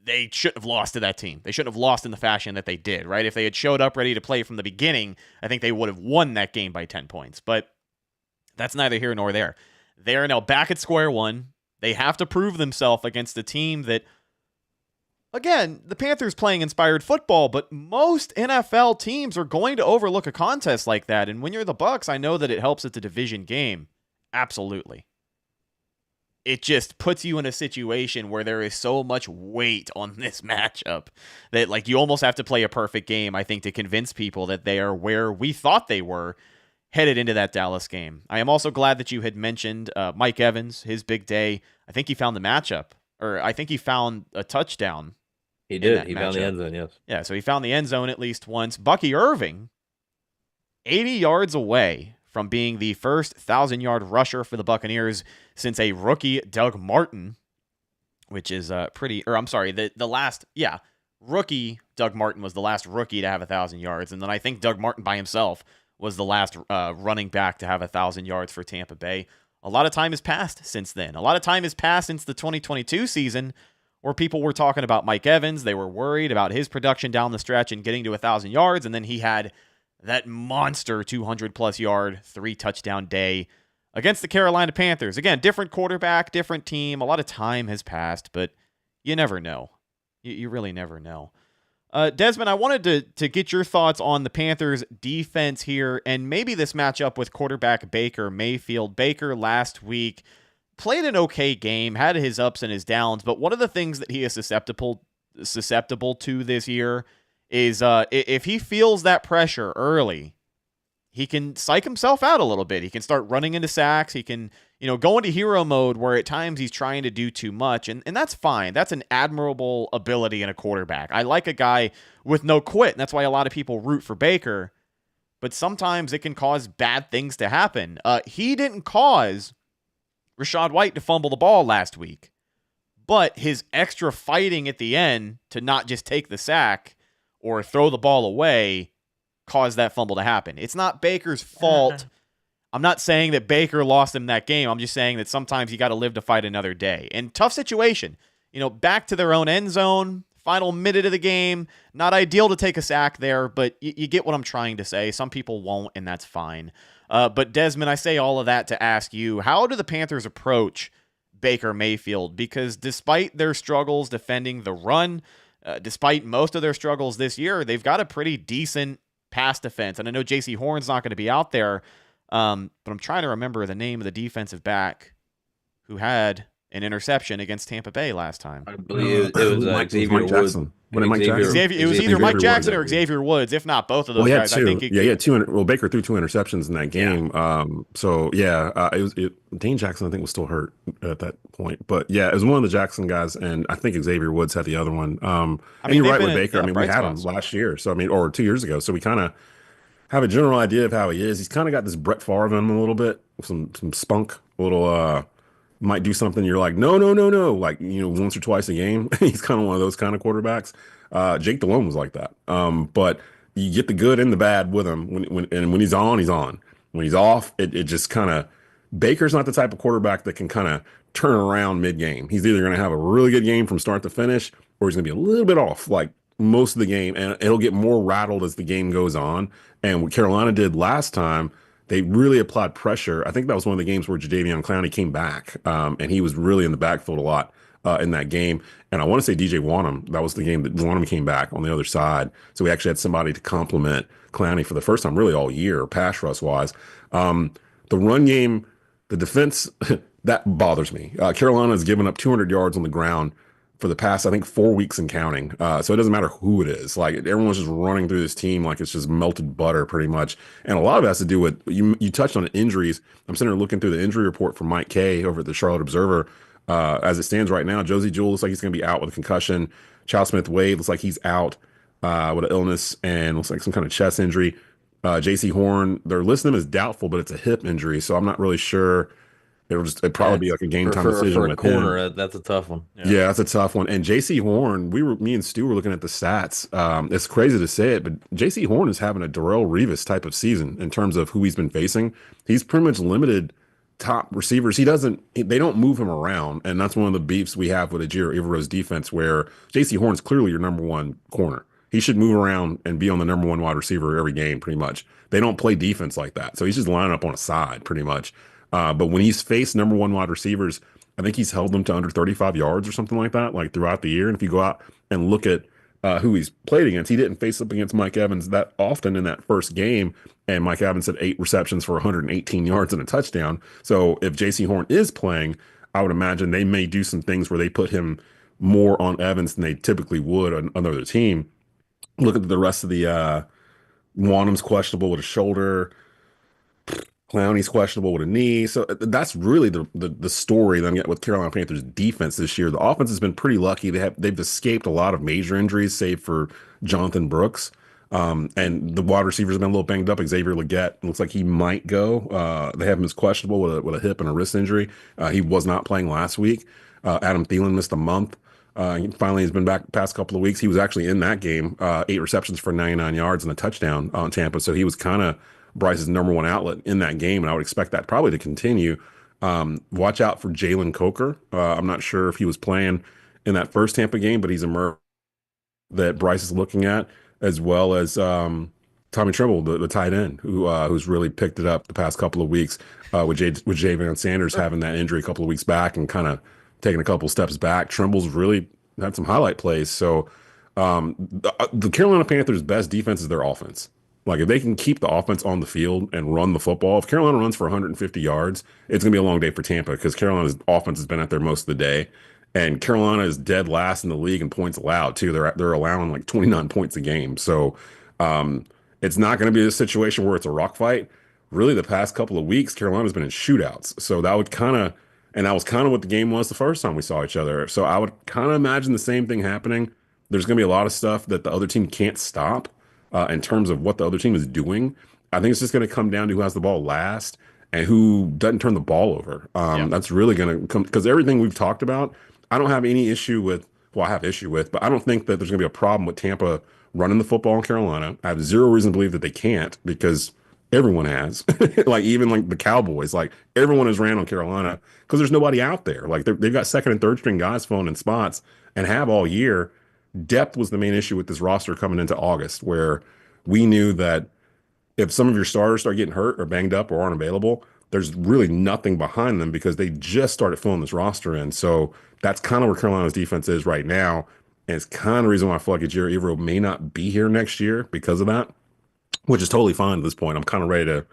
they shouldn't have lost to that team. They shouldn't have lost in the fashion that they did, right? If they had showed up ready to play from the beginning, I think they would have won that game by 10 points. But that's neither here nor there. They are now back at square one. They have to prove themselves against a team that, again, the Panthers playing inspired football, but most NFL teams are going to overlook a contest like that. And when you're the Bucs, I know that it helps at the division game. Absolutely. It just puts you in a situation where there is so much weight on this matchup that, like, you almost have to play a perfect game, I think, to convince people that they are where we thought they were headed into that Dallas game. I am also glad that you had mentioned Mike Evans, his big day. I think he found the matchup, or I think he found a touchdown. He did. He found the end zone, yes. Yeah, so he found the end zone at least once. Bucky Irving, 80 yards away from being the first 1,000-yard rusher for the Buccaneers since a rookie Doug Martin, which is rookie Doug Martin was the last rookie to have 1,000 yards, and then I think Doug Martin by himself was the last running back to have 1,000 yards for Tampa Bay. A lot of time has passed since then. A lot of time has passed since the 2022 season where people were talking about Mike Evans. They were worried about his production down the stretch and getting to 1,000 yards, and then he had that monster 200-plus yard, 3-touchdown day against the Carolina Panthers. Again, different quarterback, different team. A lot of time has passed, but you never know. You really never know. Desmond, I wanted to get your thoughts on the Panthers' defense here and maybe this matchup with quarterback Baker Mayfield. Baker last week played an okay game, had his ups and his downs, but one of the things that he is susceptible to this year is if he feels that pressure early, he can psych himself out a little bit. He can start running into sacks. He can, go into hero mode where at times he's trying to do too much, and that's fine. That's an admirable ability in a quarterback. I like a guy with no quit, and that's why a lot of people root for Baker, but sometimes it can cause bad things to happen. He didn't cause Rachaad White to fumble the ball last week, but his extra fighting at the end to not just take the sack or throw the ball away caused that fumble to happen. It's not Baker's fault. I'm not saying that Baker lost him that game. I'm just saying that sometimes you got to live to fight another day. And tough situation. Back to their own end zone, final minute of the game. Not ideal to take a sack there, but you get what I'm trying to say. Some people won't, and that's fine. But Desmond, I say all of that to ask you, how do the Panthers approach Baker Mayfield? Because despite their struggles defending the run, despite most of their struggles this year, they've got a pretty decent pass defense. And I know J.C. Horn's not going to be out there, but I'm trying to remember the name of the defensive back who had an interception against Tampa Bay last time. I believe it was Xavier Woods. It was either Mike Jackson or Xavier Woods, if not both of those guys. Two. I think he had two. Baker threw 2 interceptions in that game. Dane Jackson, I think, was still hurt at that point. But yeah, it was one of the Jackson guys, and I think Xavier Woods had the other one. And you're right with Baker. We had him last year, or 2 years ago. So we kind of have a general idea of how he is. He's kind of got this Brett Favre in him a little bit, some spunk, a little. Might do something you're like, no, like, once or twice a game. He's kind of one of those kind of quarterbacks. Jake Delhomme was like that. But you get the good and the bad with him. When he's on, he's on. When he's off, it just kind of, Baker's not the type of quarterback that can kind of turn around mid-game. He's either going to have a really good game from start to finish, or he's going to be a little bit off, like most of the game, and it'll get more rattled as the game goes on. And what Carolina did last time, they really applied pressure. I think that was one of the games where Jadeveon Clowney came back, and he was really in the backfield a lot in that game. And I want to say DJ Wanham, that was the game that Wanham came back on the other side. So we actually had somebody to complement Clowney for the first time really all year, pass rush-wise. The run game, the defense, that bothers me. Carolina has given up 200 yards on the ground for the past, I think, 4 weeks and counting. So it doesn't matter who it is. Like, everyone's just running through this team like it's just melted butter pretty much. And a lot of it has to do with, you touched on injuries. I'm sitting there looking through the injury report from Mike Kay over at the Charlotte Observer. As it stands right now, Josie Jewell looks like he's going to be out with a concussion. Chow Smith-Wade looks like he's out with an illness and looks like some kind of chest injury. J.C. Horn, they're listing him as doubtful, but it's a hip injury, so I'm not really sure. It'd probably be like a game time decision for a with corner. him. That's a tough one. Yeah, that's a tough one. And J.C. Horn, me and Stu were looking at the stats. It's crazy to say it, but J.C. Horn is having a Darrelle Revis type of season in terms of who he's been facing. He's pretty much limited top receivers. They don't move him around, and that's one of the beefs we have with Ejiro Evero's defense, where J.C. Horn's clearly your number one corner. He should move around and be on the number one wide receiver every game, pretty much. They don't play defense like that, so he's just lining up on a side, pretty much. But when he's faced number one wide receivers, I think he's held them to under 35 yards or something like that, like throughout the year. And if you go out and look at who he's played against, he didn't face up against Mike Evans that often in that first game. And Mike Evans had 8 receptions for 118 yards and a touchdown. So if J.C. Horn is playing, I would imagine they may do some things where they put him more on Evans than they typically would on another team. Look at the rest of the Wanham's questionable with a shoulder. Clowney's questionable with a knee. So that's really the story that I'm getting with Carolina Panthers defense this year. The offense has been pretty lucky. They've escaped a lot of major injuries, save for Jonathan Brooks. And the wide receivers have been a little banged up. Xavier Legette looks like he might go. They have him as questionable with a hip and a wrist injury. He was not playing last week. Adam Thielen missed a month. Finally, he's been back the past couple of weeks. He was actually in that game, 8 receptions for 99 yards and a touchdown on Tampa. So he was kind of Bryce's number one outlet in that game, and I would expect that probably to continue. Watch out for Jalen Coker. I'm not sure if he was playing in that first Tampa game, but he's emerged that Bryce is looking at, as well as Tommy Tremble, the tight end, who's really picked it up the past couple of weeks with Javion Sanders having that injury a couple of weeks back and kind of taking a couple steps back. Tremble's really had some highlight plays. So the Carolina Panthers' best defense is their offense. Like, if they can keep the offense on the field and run the football, if Carolina runs for 150 yards, it's going to be a long day for Tampa because Carolina's offense has been out there most of the day. And Carolina is dead last in the league in points allowed, too. They're allowing like 29 points a game. So it's not going to be a situation where it's a rock fight. Really, the past couple of weeks, Carolina's been in shootouts. So that would that was kind of what the game was the first time we saw each other. So I would kind of imagine the same thing happening. There's going to be a lot of stuff that the other team can't stop. In terms of what the other team is doing, I think it's just going to come down to who has the ball last and who doesn't turn the ball over. That's really going to come, because everything we've talked about, I don't have any issue with, I have issue with, but I don't think that there's going to be a problem with Tampa running the football in Carolina. I have zero reason to Bleav that they can't, because everyone has. Like, even like the Cowboys, like everyone has ran on Carolina because there's nobody out there. Like, they've got second and third string guys filling in spots and have all year. Depth was the main issue with this roster coming into August, where we knew that if some of your starters start getting hurt or banged up or aren't available, there's really nothing behind them because they just started filling this roster in. So that's kind of where Carolina's defense is right now. And it's kind of the reason why I feel like Ejiro Evero may not be here next year because of that, which is totally fine at this point. I'm kind of ready to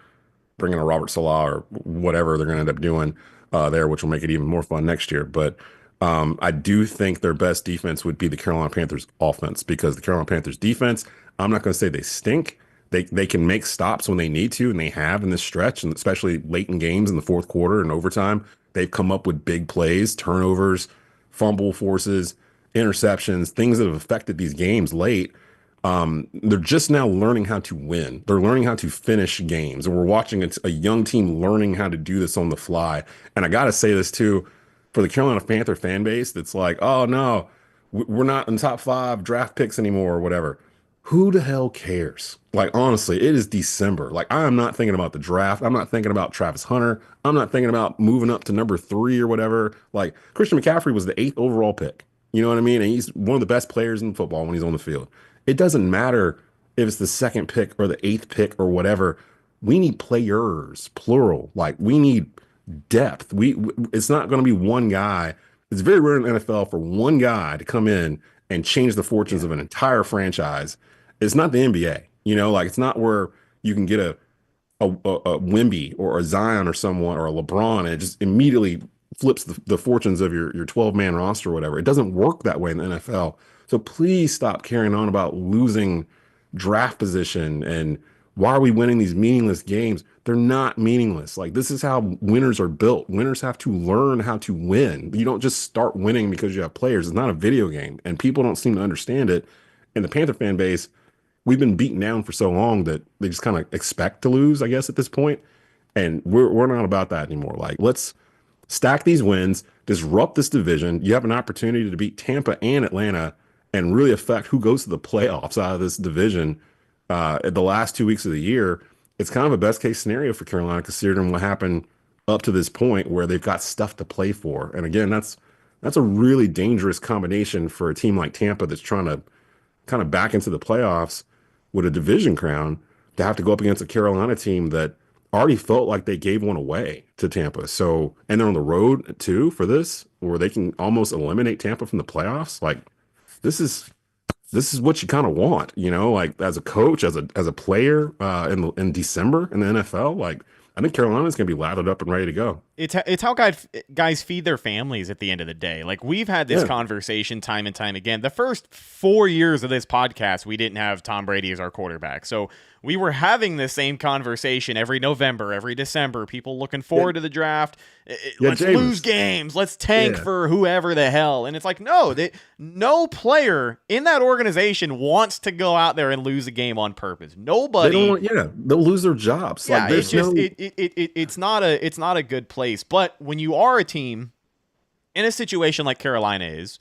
bring in a Robert Salah or whatever they're going to end up doing there, which will make it even more fun next year. But I do think their best defense would be the Carolina Panthers offense, because the Carolina Panthers defense, I'm not going to say they stink. They can make stops when they need to, and they have in this stretch, and especially late in games in the fourth quarter and overtime. They've come up with big plays, turnovers, fumble forces, interceptions, things that have affected these games late. They're just now learning how to win. They're learning how to finish games, and we're watching a young team learning how to do this on the fly. And I got to say this too, for the Carolina Panther fan base that's like, oh no, we're not in top 5 draft picks anymore or whatever. Who the hell cares? Like, honestly, it is December. Like, I am not thinking about the draft. I'm not thinking about Travis Hunter. I'm not thinking about moving up to number 3 or whatever. Like, Christian McCaffrey was the 8th overall pick. You know what I mean? And he's one of the best players in football when he's on the field. It doesn't matter if it's the 2nd pick or the 8th pick or whatever. We need players, plural. Like, we need depth. It's not going to be one guy. It's very rare in the NFL for one guy to come in and change the fortunes of an entire franchise. It's not the NBA, like, it's not where you can get a Wemby or a Zion or someone or a LeBron and it just immediately flips the fortunes of your 12-man roster or whatever. It doesn't work that way in the NFL. So please stop carrying on about losing draft position and why are we winning these meaningless games? They're not meaningless. Like, this is how winners are built. Winners have to learn how to win. You don't just start winning because you have players. It's not a video game, and people don't seem to understand it. And the Panther fan base, we've been beaten down for so long that they just kind of expect to lose, I guess, at this point. And we're not about that anymore. Like, let's stack these wins, disrupt this division. You have an opportunity to beat Tampa and Atlanta and really affect who goes to the playoffs out of this division at the last 2 weeks of the year. It's kind of a best case scenario for Carolina, considering what happened up to this point where they've got stuff to play for. And again, that's a really dangerous combination for a team like Tampa that's trying to kind of back into the playoffs with a division crown, to have to go up against a Carolina team that already felt like they gave one away to Tampa. So, and they're on the road too for this, where they can almost eliminate Tampa from the playoffs. Like, this is what you kind of want, like, as a coach, as a player, in December in the NFL. Like, I think Carolina's going to be lathered up and ready to go. It's how guys feed their families at the end of the day. Like, we've had this conversation time and time again. The first 4 years of this podcast, we didn't have Tom Brady as our quarterback. So we were having the same conversation every November, every December, people looking forward to the draft. Let's lose games. Let's tank for whoever the hell. And it's like, no player in that organization wants to go out there and lose a game on purpose. Nobody. They'll lose their jobs. Yeah, it's just it's not a good place. But when you are a team in a situation like Carolina is,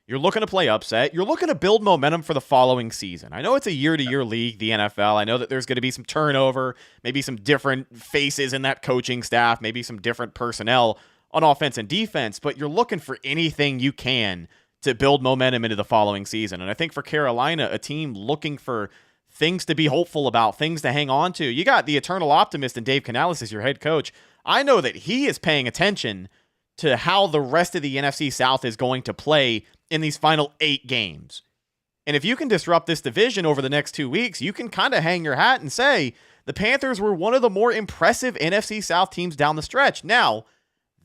you're looking to play upset. You're looking to build momentum for the following season. I know it's a year-to-year league, the NFL. I know that there's going to be some turnover, maybe some different faces in that coaching staff, maybe some different personnel on offense and defense, but you're looking for anything you can to build momentum into the following season. And I think for Carolina, a team looking for things to be hopeful about, things to hang on to. You got the eternal optimist in Dave Canales as your head coach. I know that he is paying attention to how the rest of the NFC South is going to play in these final 8 games. And if you can disrupt this division over the next 2 weeks, you can kind of hang your hat and say the Panthers were one of the more impressive NFC South teams down the stretch. Now,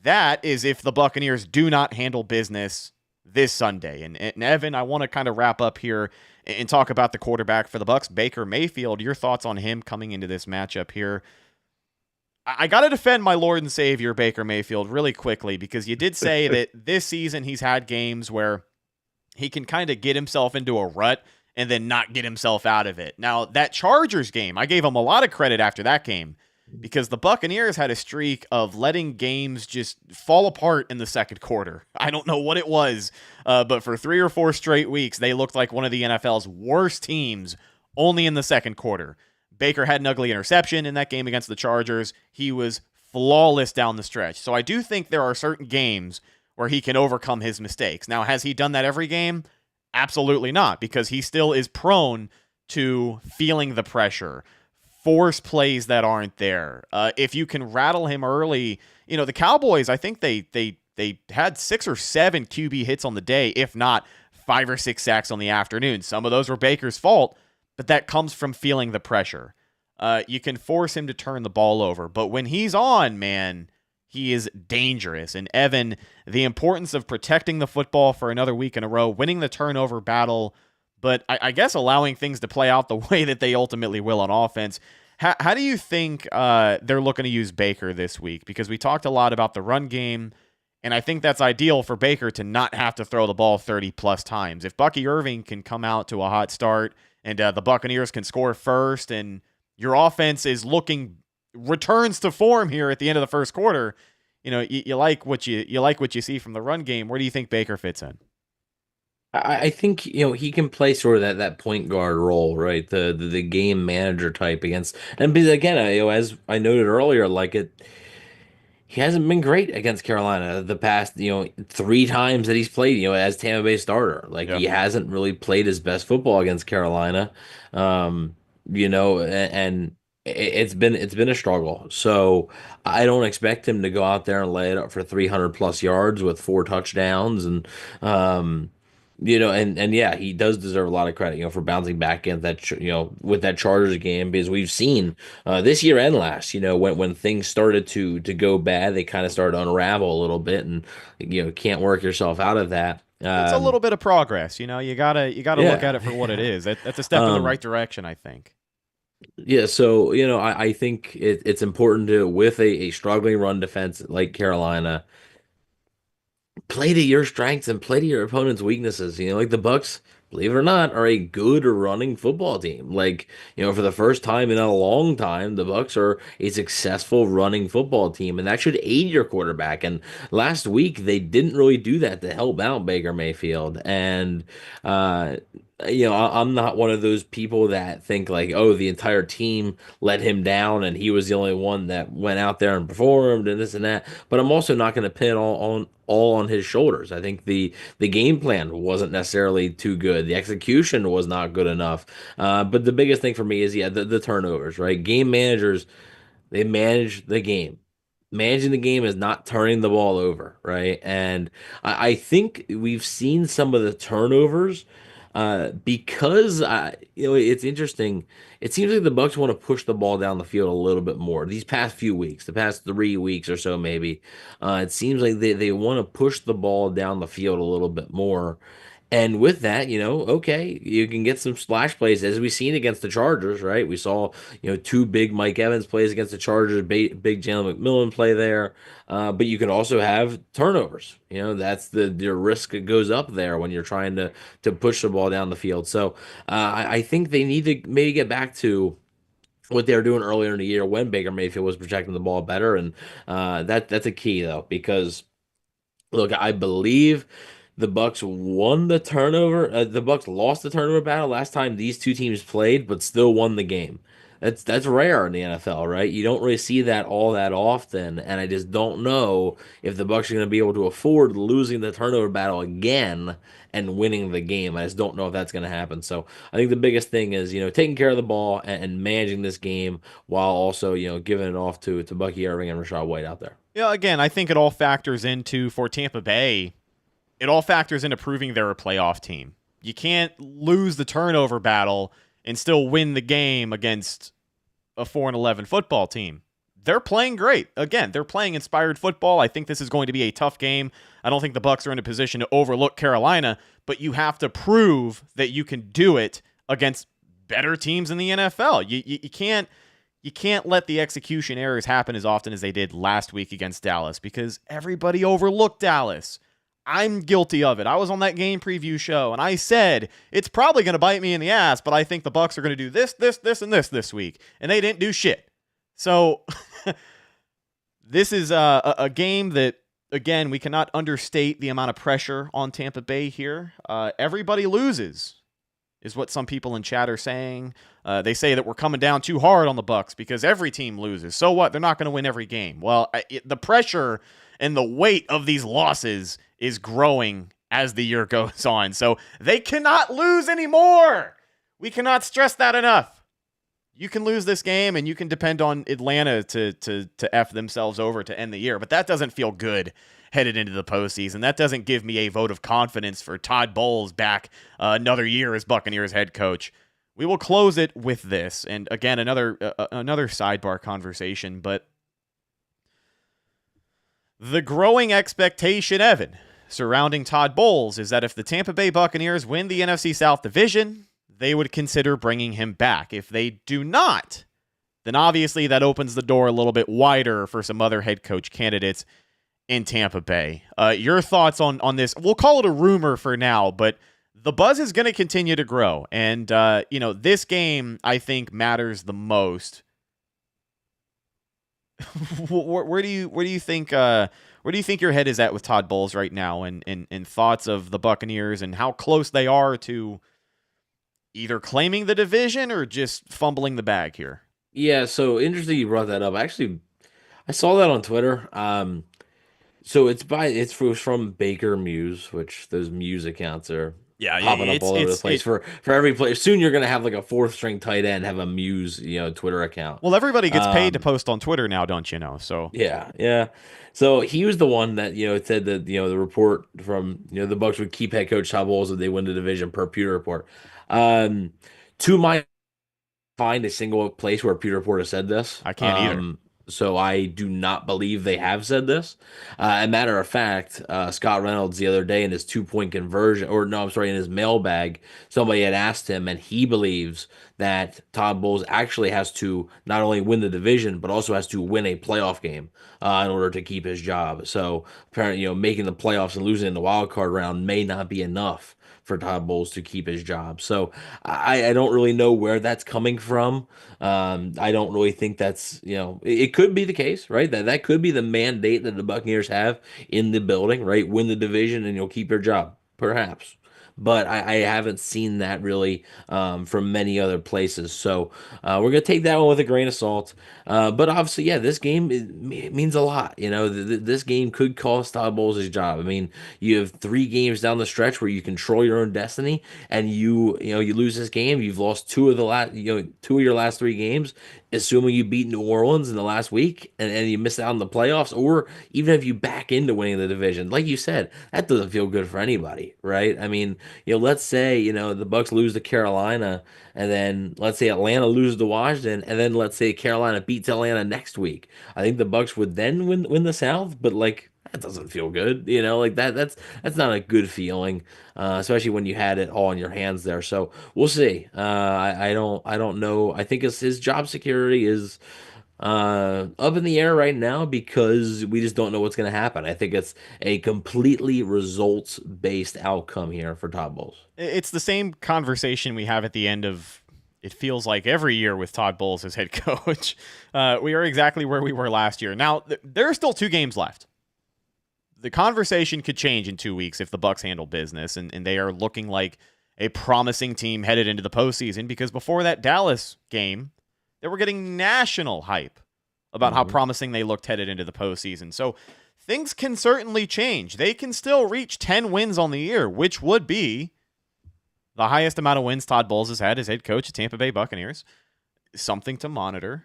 that is if the Buccaneers do not handle business this Sunday. And Evan, I want to kind of wrap up here and talk about the quarterback for the Bucs, Baker Mayfield. Your thoughts on him coming into this matchup here? I got to defend my Lord and Savior, Baker Mayfield, really quickly, because you did say that this season he's had games where he can kind of get himself into a rut and then not get himself out of it. Now, that Chargers game, I gave him a lot of credit after that game, because the Buccaneers had a streak of letting games just fall apart in the second quarter. I don't know what it was, but for 3 or 4 straight weeks, they looked like one of the NFL's worst teams only in the second quarter. Baker had an ugly interception in that game against the Chargers. He was flawless down the stretch. So I do think there are certain games where he can overcome his mistakes. Now, has he done that every game? Absolutely not, because he still is prone to feeling the pressure, force plays that aren't there. If you can rattle him early, the Cowboys, I think they had 6 or 7 QB hits on the day, if not 5 or 6 sacks on the afternoon. Some of those were Baker's fault, but that comes from feeling the pressure. You can force him to turn the ball over, but when he's on, man, he is dangerous. And Evan, the importance of protecting the football for another week in a row, winning the turnover battle, but I guess allowing things to play out the way that they ultimately will on offense. How do you think they're looking to use Baker this week? Because we talked a lot about the run game, and I think that's ideal for Baker to not have to throw the ball 30-plus times. If Bucky Irving can come out to a hot start and the Buccaneers can score first and your offense is returns to form here at the end of the first quarter, you like what you see from the run game. Where do you think Baker fits in? I think he can play sort of that point guard role, right? The game manager type against, and again, as I noted earlier, he hasn't been great against Carolina the past 3 times that he's played as Tampa Bay starter. He hasn't really played his best football against Carolina, and it's been a struggle. So I don't expect him to go out there and lay it up for 300+ yards with 4 touchdowns and. He does deserve a lot of credit, for bouncing back in that, with that Chargers game, because we've seen this year and last, when things started to go bad, they kind of started to unravel a little bit, and can't work yourself out of that. It's a little bit of progress, you gotta look at it for what it is. That's a step in the right direction, I think. Yeah, so I think it's important to with a struggling run defense like Carolina, play to your strengths and play to your opponent's weaknesses. Like the Bucs, believe it or not, are a good running football team. Like, for the first time in a long time, the Bucs are a successful running football team, and that should aid your quarterback. And last week they didn't really do that to help out Baker Mayfield. And I'm not one of those people that think like, oh, the entire team let him down and he was the only one that went out there and performed and this and that. But I'm also not going to pin all on his shoulders. I think the game plan wasn't necessarily too good. The execution was not good enough. But the biggest thing for me is the turnovers, right? Game managers, they manage the game. Managing the game is not turning the ball over, right? And I think we've seen some of the turnovers because it's interesting. It seems like the Bucs want to push the ball down the field a little bit more. These past few weeks, the past 3 weeks or so, maybe, it seems like they want to push the ball down the field a little bit more. And with that, okay, you can get some splash plays as we've seen against the Chargers, right? We saw, two big Mike Evans plays against the Chargers, big Jalen McMillan play there. But you can also have turnovers. That's your risk that goes up there when you're trying to push the ball down the field. So I think they need to maybe get back to what they were doing earlier in the year when Baker Mayfield was protecting the ball better. And that's a key though, because look, I believe the Bucs won the turnover. The Bucs lost the turnover battle last time these two teams played, but still won the game. That's rare in the NFL, right? You don't really see that all that often, and I just don't know if the Bucs are going to be able to afford losing the turnover battle again and winning the game. I just don't know if that's going to happen. So I think the biggest thing is taking care of the ball and managing this game while also giving it off to Bucky Irving and Rachaad White out there. Yeah, again, I think it all factors into, for Tampa Bay, it all factors into proving they're a playoff team. You can't lose the turnover battle and still win the game against a 4-11 football team. They're playing great. Again, they're playing inspired football. I think this is going to be a tough game. I don't think the Bucs are in a position to overlook Carolina, but you have to prove that you can do it against better teams in the NFL. You can't let the execution errors happen as often as they did last week against Dallas, because everybody overlooked Dallas. I'm guilty of it. I was on that game preview show, and I said it's probably going to bite me in the ass, but I think the Bucs are going to do this, and this week, and they didn't do shit. So this is a game that, again, we cannot understate the amount of pressure on Tampa Bay here. Everybody loses, is what some people in chat are saying. They say that we're coming down too hard on the Bucs because every team loses. So what? They're not going to win every game. Well, the pressure and the weight of these losses is growing as the year goes on. So they cannot lose anymore. We cannot stress that enough. You can lose this game and you can depend on Atlanta to F themselves over to end the year. But that doesn't feel good headed into the postseason. That doesn't give me a vote of confidence for Todd Bowles back another year as Buccaneers head coach. We will close it with this. And again, another sidebar conversation, but the growing expectation, Evan, surrounding Todd Bowles is that if the Tampa Bay Buccaneers win the NFC South Division, they would consider bringing him back. If they do not, then obviously that opens the door a little bit wider for some other head coach candidates in Tampa Bay. Your thoughts on this? We'll call it a rumor for now, but the buzz is going to continue to grow. And, this game, I think, matters the most. Where do you think your head is at with Todd Bowles right now, and thoughts of the Buccaneers and how close they are to either claiming the division or just fumbling the bag here? Yeah, so interesting you brought that up. Actually, I saw that on Twitter. So it's from Baker Muse, which those Muse accounts are popping up all over the place for every player. Soon you're gonna have like a fourth string tight end have a Muse, Twitter account. Well, everybody gets paid to post on Twitter now, don't you know? So yeah. So he was the one that said that the report from the Bucs would keep head coach Todd Bowles if they win the division per Pewter Report. To my find a single place where Pewter Report has said this. I can't either. So I do not believe they have said this. A matter of fact, Scott Reynolds the other day in his 2 point conversion, or no, I'm sorry, in his mailbag, somebody had asked him, and he believes that Todd Bowles actually has to not only win the division, but also has to win a playoff game in order to keep his job. So apparently, making the playoffs and losing in the wild card round may not be enough for Todd Bowles to keep his job. So I don't really know where that's coming from. I don't really think that's, it could be the case, right? That could be the mandate that the Buccaneers have in the building, right? Win the division and you'll keep your job, perhaps. But I haven't seen that really from many other places. So we're going to take that one with a grain of salt. But obviously, yeah, this game it means a lot. This game could cost Todd Bowles his job. I mean, you have 3 games down the stretch where you control your own destiny, and you lose this game. You've lost 2 of your last 3 games, assuming you beat New Orleans in the last week and you miss out on the playoffs, or even if you back into winning the division. Like you said, that doesn't feel good for anybody, right? I mean, let's say, the Bucs lose to Carolina, and then let's say Atlanta loses to Washington, and then let's say Carolina beats Atlanta next week. I think the Bucs would then win the South, but like that doesn't feel good, like that's not a good feeling, especially when you had it all in your hands there. So we'll see. I don't know. I think his job security is up in the air right now because we just don't know what's going to happen. I think it's a completely results based outcome here for Todd Bowles. It's the same conversation we have at the end of, it feels like, every year with Todd Bowles as head coach. We are exactly where we were last year. Now, there are still 2 games left. The conversation could change in 2 weeks if the Bucs handle business, and they are looking like a promising team headed into the postseason, because before that Dallas game, they were getting national hype about how promising they looked headed into the postseason. So things can certainly change. They can still reach 10 wins on the year, which would be the highest amount of wins Todd Bowles has had as head coach of Tampa Bay Buccaneers. Something to monitor.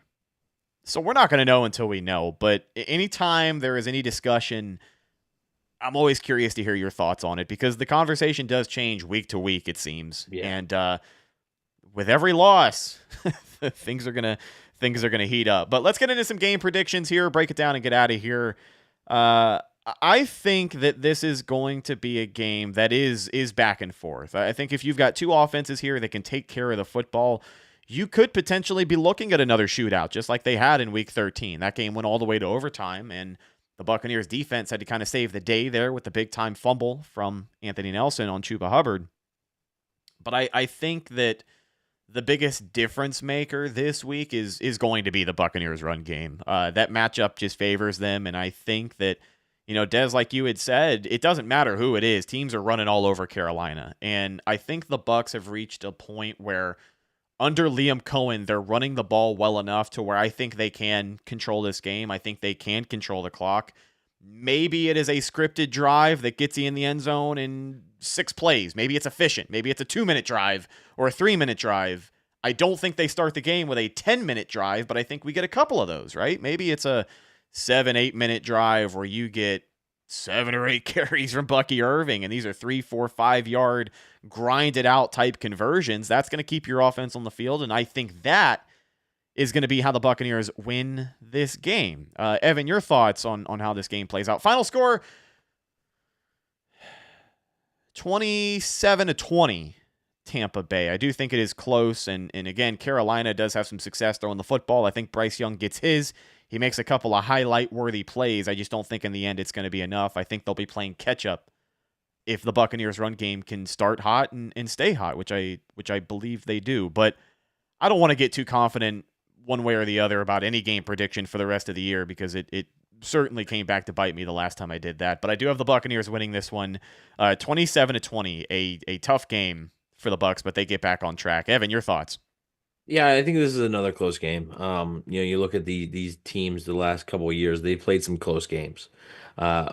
So we're not going to know until we know, but anytime there is any discussion, I'm always curious to hear your thoughts on it, because the conversation does change week to week, it seems. Yeah. And with every loss, things are gonna heat up. But let's get into some game predictions here, break it down, and get out of here. I think that this is going to be a game that is back and forth. I think if you've got 2 offenses here that can take care of the football, you could potentially be looking at another shootout, just like they had in Week 13. That game went all the way to overtime, and the Buccaneers defense had to kind of save the day there with the big-time fumble from Anthony Nelson on Chuba Hubbard. But I think that the biggest difference maker this week is going to be the Buccaneers run game. That matchup just favors them, and I think that, Des, like you had said, it doesn't matter who it is. Teams are running all over Carolina, and I think the Bucs have reached a point where under Liam Cohen, they're running the ball well enough to where I think they can control this game. I think they can control the clock. Maybe it is a scripted drive that gets you in the end zone in 6 plays. Maybe it's efficient. Maybe it's a 2-minute drive or a 3-minute drive. I don't think they start the game with a 10-minute drive, but I think we get a couple of those, right? Maybe it's a 7-8-minute drive where you get 7 or 8 carries from Bucky Irving, and these are 3, 4, 5-yard grinded out type conversions. That's going to keep your offense on the field, and I think that is going to be how the Buccaneers win this game. Evan, your thoughts on how this game plays out? Final score, 27-20, Tampa Bay. I do think it is close, and again, Carolina does have some success throwing the football. I think Bryce Young gets his. He makes a couple of highlight-worthy plays. I just don't think in the end it's going to be enough. I think they'll be playing catch-up if the Buccaneers run game can start hot and stay hot, which I Bleav they do. But I don't want to get too confident one way or the other about any game prediction for the rest of the year, because it certainly came back to bite me the last time I did that. But I do have the Buccaneers winning this one 27-20, a tough game for the Bucs, but they get back on track. Evan, your thoughts? Yeah, I think this is another close game. You look at these teams the last couple of years, they played some close games.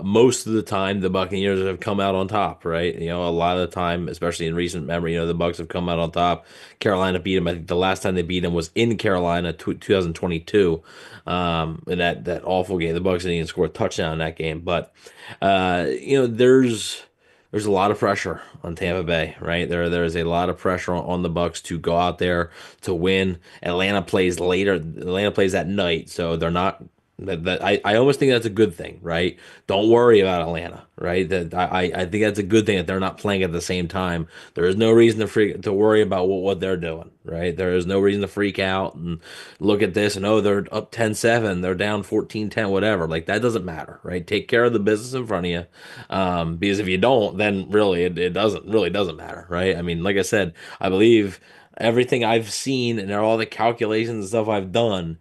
Most of the time, the Buccaneers have come out on top, right? A lot of the time, especially in recent memory, the Bucs have come out on top. Carolina beat them. I think the last time they beat them was in Carolina, 2022, in that awful game. The Bucs didn't even score a touchdown in that game. But, there's a lot of pressure on Tampa Bay, right? There is a lot of pressure on the Bucs to go out there to win. Atlanta plays later. Atlanta plays at night, so they're not I almost think that's a good thing, right? Don't worry about Atlanta, right? That I think that's a good thing that they're not playing at the same time. There is no reason to worry about what they're doing, right? There is no reason to freak out and look at this and oh, they're up 10-7, they're down 14-10, whatever. Like that doesn't matter, right? Take care of the business in front of you. Because if you don't, then really it doesn't matter, right? I mean, like I said, I Bleav everything I've seen and all the calculations and stuff I've done,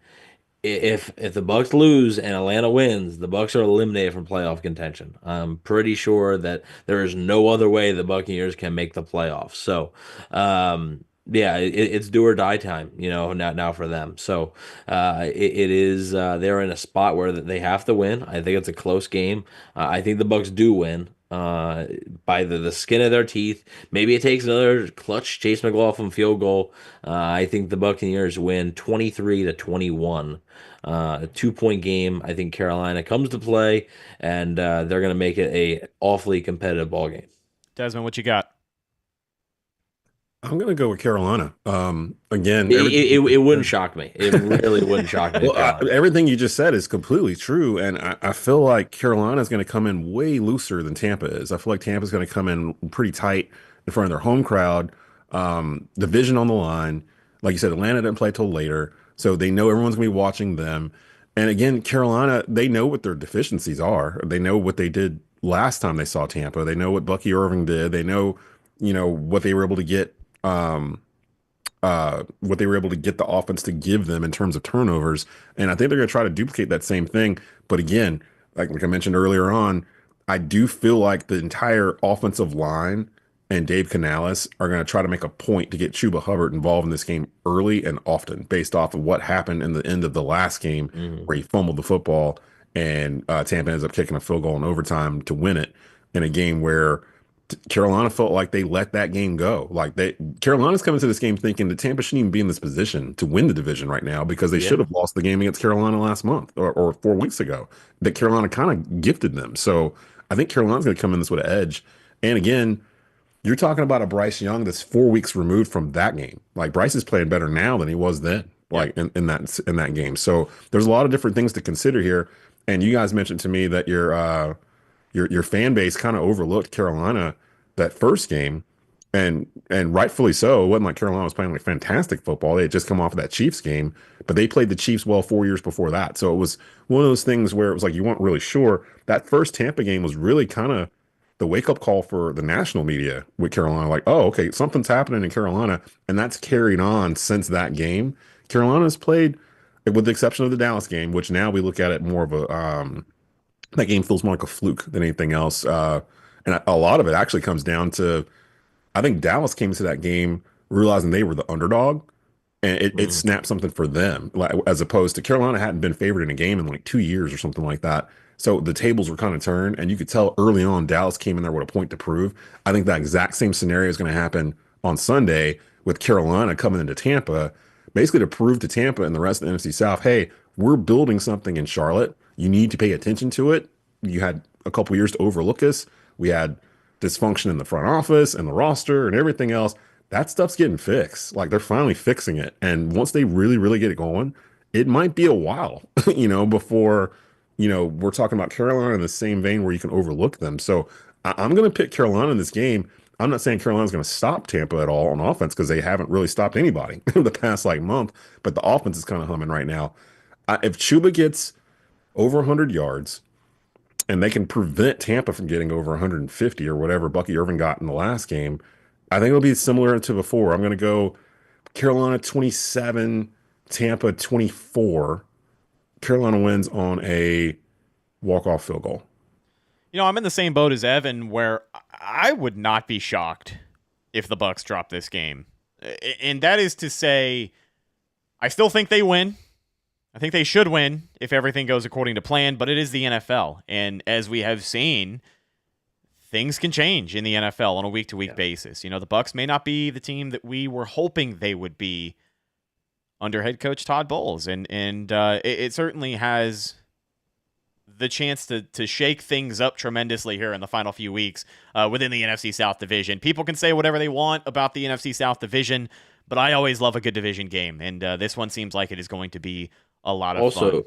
if the Bucs lose and Atlanta wins, the Bucs are eliminated from playoff contention. I'm pretty sure that there is no other way the Buccaneers can make the playoffs. So, yeah, it's do or die time, now for them. So, it is. They're in a spot where they have to win. I think it's a close game. I think the Bucs do win. By the skin of their teeth. Maybe it takes another clutch Chase McLaughlin field goal. I think the Buccaneers win 23-21. A 2-point game. I think Carolina comes to play, and they're going to make it a awfully competitive ball game. Desmond, what you got? I'm going to go with Carolina. Again, it wouldn't shock me. It really wouldn't shock me. Well, everything you just said is completely true, and I feel like Carolina is going to come in way looser than Tampa is. I feel like Tampa is going to come in pretty tight in front of their home crowd. Division on the line. Like you said, Atlanta didn't play till later, so they know everyone's going to be watching them. And again, Carolina, they know what their deficiencies are. They know what they did last time they saw Tampa. They know what Bucky Irving did. They know, what they were able to get the offense to give them in terms of turnovers. And I think they're going to try to duplicate that same thing. But again, like I mentioned earlier on, I do feel like the entire offensive line and Dave Canales are going to try to make a point to get Chuba Hubbard involved in this game early and often based off of what happened in the end of the last game where he fumbled the football and Tampa ends up kicking a field goal in overtime to win it in a game where Carolina felt like they let that game go. Carolina's coming to this game thinking that Tampa shouldn't even be in this position to win the division right now because they should have lost the game against Carolina last month or 4 weeks ago. That Carolina kind of gifted them. So I think Carolina's going to come in this with an edge. And again, you're talking about a Bryce Young that's 4 weeks removed from that game. Like Bryce is playing better now than he was then, in that game. So there's a lot of different things to consider here. And you guys mentioned to me that your fan base kind of overlooked Carolina that first game, and rightfully so. It wasn't like Carolina was playing like fantastic football. They had just come off of that Chiefs game, but they played the Chiefs well 4 years before that. So it was one of those things where it was like you weren't really sure. That first Tampa game was really kind of the wake-up call for the national media with Carolina. Like, oh, okay, something's happening in Carolina, and that's carried on since that game. Carolina's played, with the exception of the Dallas game, which now we look at it more of a that game feels more like a fluke than anything else. And a lot of it actually comes down to, I think Dallas came into that game realizing they were the underdog, and it snapped something for them, like, as opposed to Carolina hadn't been favored in a game in like 2 years or something like that. So the tables were kind of turned, and you could tell early on Dallas came in there with a point to prove. I think that exact same scenario is going to happen on Sunday with Carolina coming into Tampa, basically to prove to Tampa and the rest of the NFC South, hey, we're building something in Charlotte. You need to pay attention to it. You had a couple years to overlook us. We had dysfunction in the front office and the roster and everything else. That stuff's getting fixed. Like, they're finally fixing it. And once they really, really get it going, it might be a while, before, we're talking about Carolina in the same vein where you can overlook them. So I'm going to pick Carolina in this game. I'm not saying Carolina's going to stop Tampa at all on offense because they haven't really stopped anybody in the past month, but the offense is kind of humming right now. If Chuba gets over 100 yards and they can prevent Tampa from getting over 150 or whatever Bucky Irving got in the last game, I think it'll be similar to before. I'm going to go Carolina 27, Tampa 24. Carolina wins on a walk-off field goal. I'm in the same boat as Evan, where I would not be shocked if the Bucs drop this game. And that is to say, I still think they win. I think they should win if everything goes according to plan, but it is the NFL. And as we have seen, things can change in the NFL on a week-to-week basis. The Bucs may not be the team that we were hoping they would be under head coach Todd Bowles. And it certainly has the chance to shake things up tremendously here in the final few weeks within the NFC South division. People can say whatever they want about the NFC South division, but I always love a good division game. And this one seems like it is going to be a lot of fun.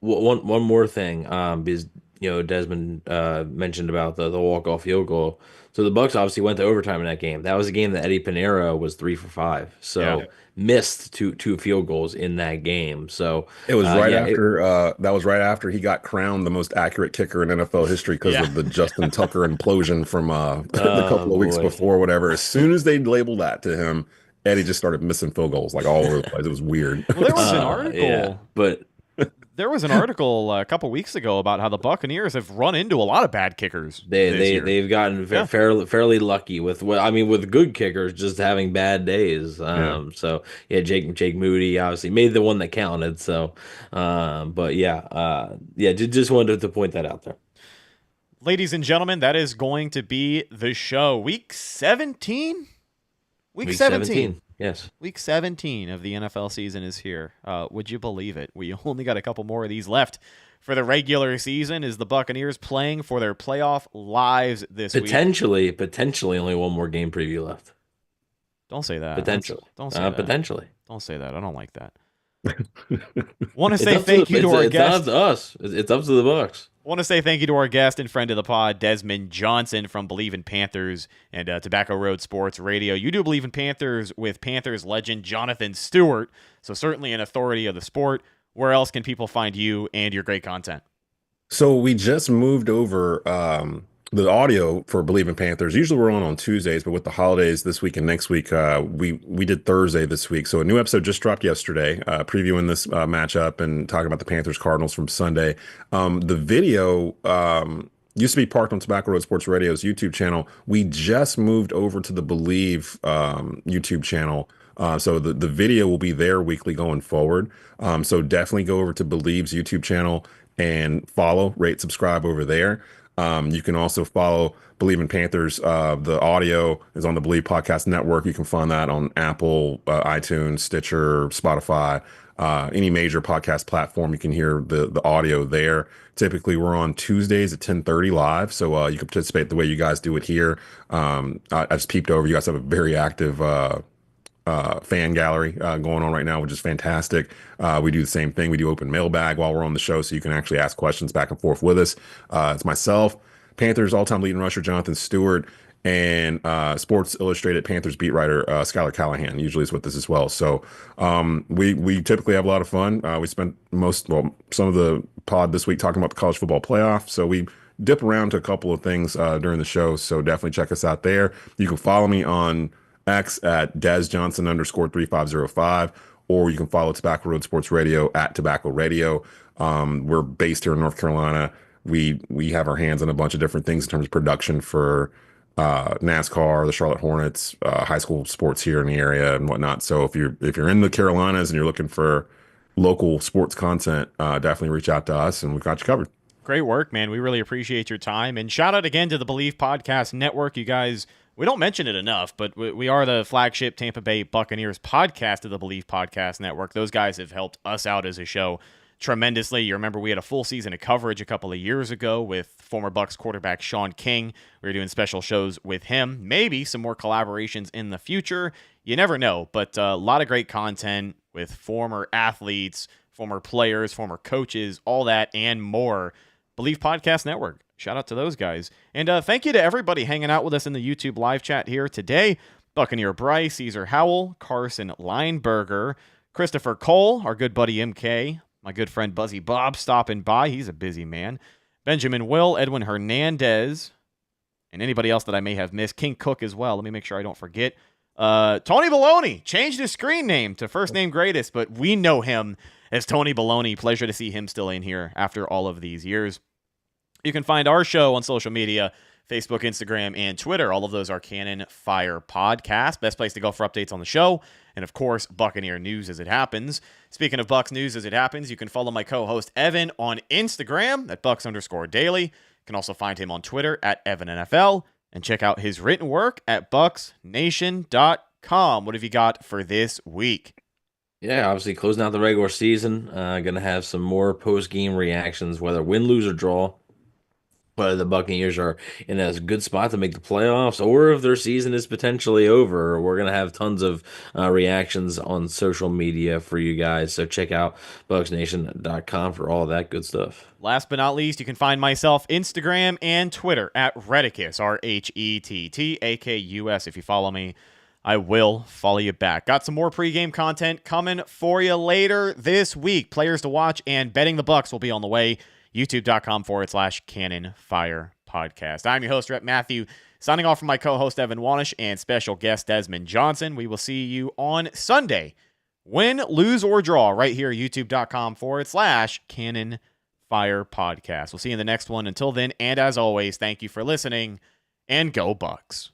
one more thing, because Desmond mentioned about the walk-off field goal. So the Bucs obviously went to overtime in that game. That was a game that Eddie Pinheiro was 3 for 5. Yeah. So missed two field goals in that game. So It was right yeah, after that was right after he got crowned the most accurate kicker in NFL history because Yeah. of the Justin Tucker implosion from the Oh couple of weeks boy. before, whatever. As soon as they labeled that to him, Eddie just started missing field goals like all over the place. It was weird. Well, there was an Yeah, article. but There was an article a couple weeks ago about how the Buccaneers have run into a lot of bad kickers. this year. they've gotten Yeah. fairly lucky with with good kickers just having bad days. So yeah, Jake Moody obviously made the one that counted. So, but yeah, just wanted to point that out there. Ladies and gentlemen, that is going to be the show. Week 17? Week 17. Yes. Week 17 of the NFL season is here. Would you believe it? We only got a couple more of these left for the regular season. Is the Buccaneers playing for their playoff lives this week? Potentially only one more game preview left. Don't say that. Potentially. Don't say that. Potentially. Don't say that. I don't like that. Want to It's say up to thank the- you to our it's guest. not up to us. It's up to the Bucs. Want to say thank you to our guest and friend of the pod, Desmond Johnson from Bleav in Panthers and Tobacco Road Sports Radio. You do Bleav in Panthers with Panthers legend Jonathan Stewart, so certainly an authority of the sport. Where else can people find you and your great content? So we just moved over the audio for Bleav in Panthers. Usually we're on Tuesdays, but with the holidays this week and next week, we did Thursday this week. So a new episode just dropped yesterday, previewing this matchup and talking about the Panthers Cardinals from Sunday. The video used to be parked on Tobacco Road Sports Radio's YouTube channel. We just moved over to the Bleav YouTube channel. So the video will be there weekly going forward. So definitely go over to Bleav's YouTube channel and follow, rate, subscribe over there. You can also follow Bleav in Panthers. The audio is on the Bleav Podcast Network. You can find that on Apple, iTunes, Stitcher, Spotify, any major podcast platform. You can hear the audio there. Typically, we're on Tuesdays at 10:30 live, so you can participate the way you guys do it here. I just peeped over. You guys have a very active fan gallery going on right now, which is fantastic. We do the same thing. We do open mailbag while we're on the show, so you can actually ask questions back and forth with us. It's myself, Panthers all-time leading rusher Jonathan Stewart, and Sports Illustrated Panthers beat writer Skylar Callahan. Usually is with this as well. So we typically have a lot of fun. We spent some of the pod this week talking about the college football playoff. So we dip around to a couple of things during the show. So definitely check us out there. You can follow me on X at DesJohnson_3505, or you can follow Tobacco Road Sports Radio at Tobacco Radio. We're based here in North Carolina. We have our hands on a bunch of different things in terms of production for NASCAR, the Charlotte Hornets, high school sports here in the area and whatnot. So if you're in the Carolinas and you're looking for local sports content, definitely reach out to us and we've got you covered. Great work, man. We really appreciate your time. And shout out again to the Bleav Podcast Network. You guys, we don't mention it enough, but we are the flagship Tampa Bay Buccaneers podcast of the Bleav Podcast Network. Those guys have helped us out as a show tremendously. You remember we had a full season of coverage a couple of years ago with former Bucs quarterback Sean King. We were doing special shows with him. Maybe some more collaborations in the future. You never know, but a lot of great content with former athletes, former players, former coaches, all that and more. Bleav Podcast Network. Shout out to those guys. And thank you to everybody hanging out with us in the YouTube live chat here today. Buccaneer Bryce, Caesar Howell, Carson Lineberger, Christopher Cole, our good buddy MK, my good friend Buzzy Bob stopping by. He's a busy man. Benjamin Will, Edwin Hernandez, and anybody else that I may have missed. King Cook as well. Let me make sure I don't forget. Tony Baloney changed his screen name to First Name Greatest, but we know him as Tony Baloney. Pleasure to see him still in here after all of these years. You can find our show on social media, Facebook, Instagram, and Twitter. All of those are Cannon Fire Podcast. Best place to go for updates on the show. And, of course, Buccaneer news as it happens. Speaking of Bucs news as it happens, you can follow my co-host Evan on Instagram at Bucs_daily. You can also find him on Twitter at EvanNFL. And check out his written work at BucsNation.com. What have you got for this week? Yeah, obviously closing out the regular season. Going to have some more post-game reactions, whether win, lose, or draw. whether the Buccaneers are in a good spot to make the playoffs or if their season is potentially over. We're going to have tons of reactions on social media for you guys. So check out bucksnation.com for all that good stuff. Last but not least, you can find myself Instagram and Twitter at Rhettakus, RHETTAKUS. If you follow me, I will follow you back. Got some more pregame content coming for you later this week. Players to watch and betting the Bucs will be on the way. YouTube.com/cannonfirepodcast. I'm your host, Rhett Matthew, signing off from my co-host, Evan Wanish, and special guest, Desmond Johnson. We will see you on Sunday. Win, lose, or draw right here, YouTube.com/cannonfirepodcast. We'll see you in the next one. Until then, and as always, thank you for listening, and go Bucs.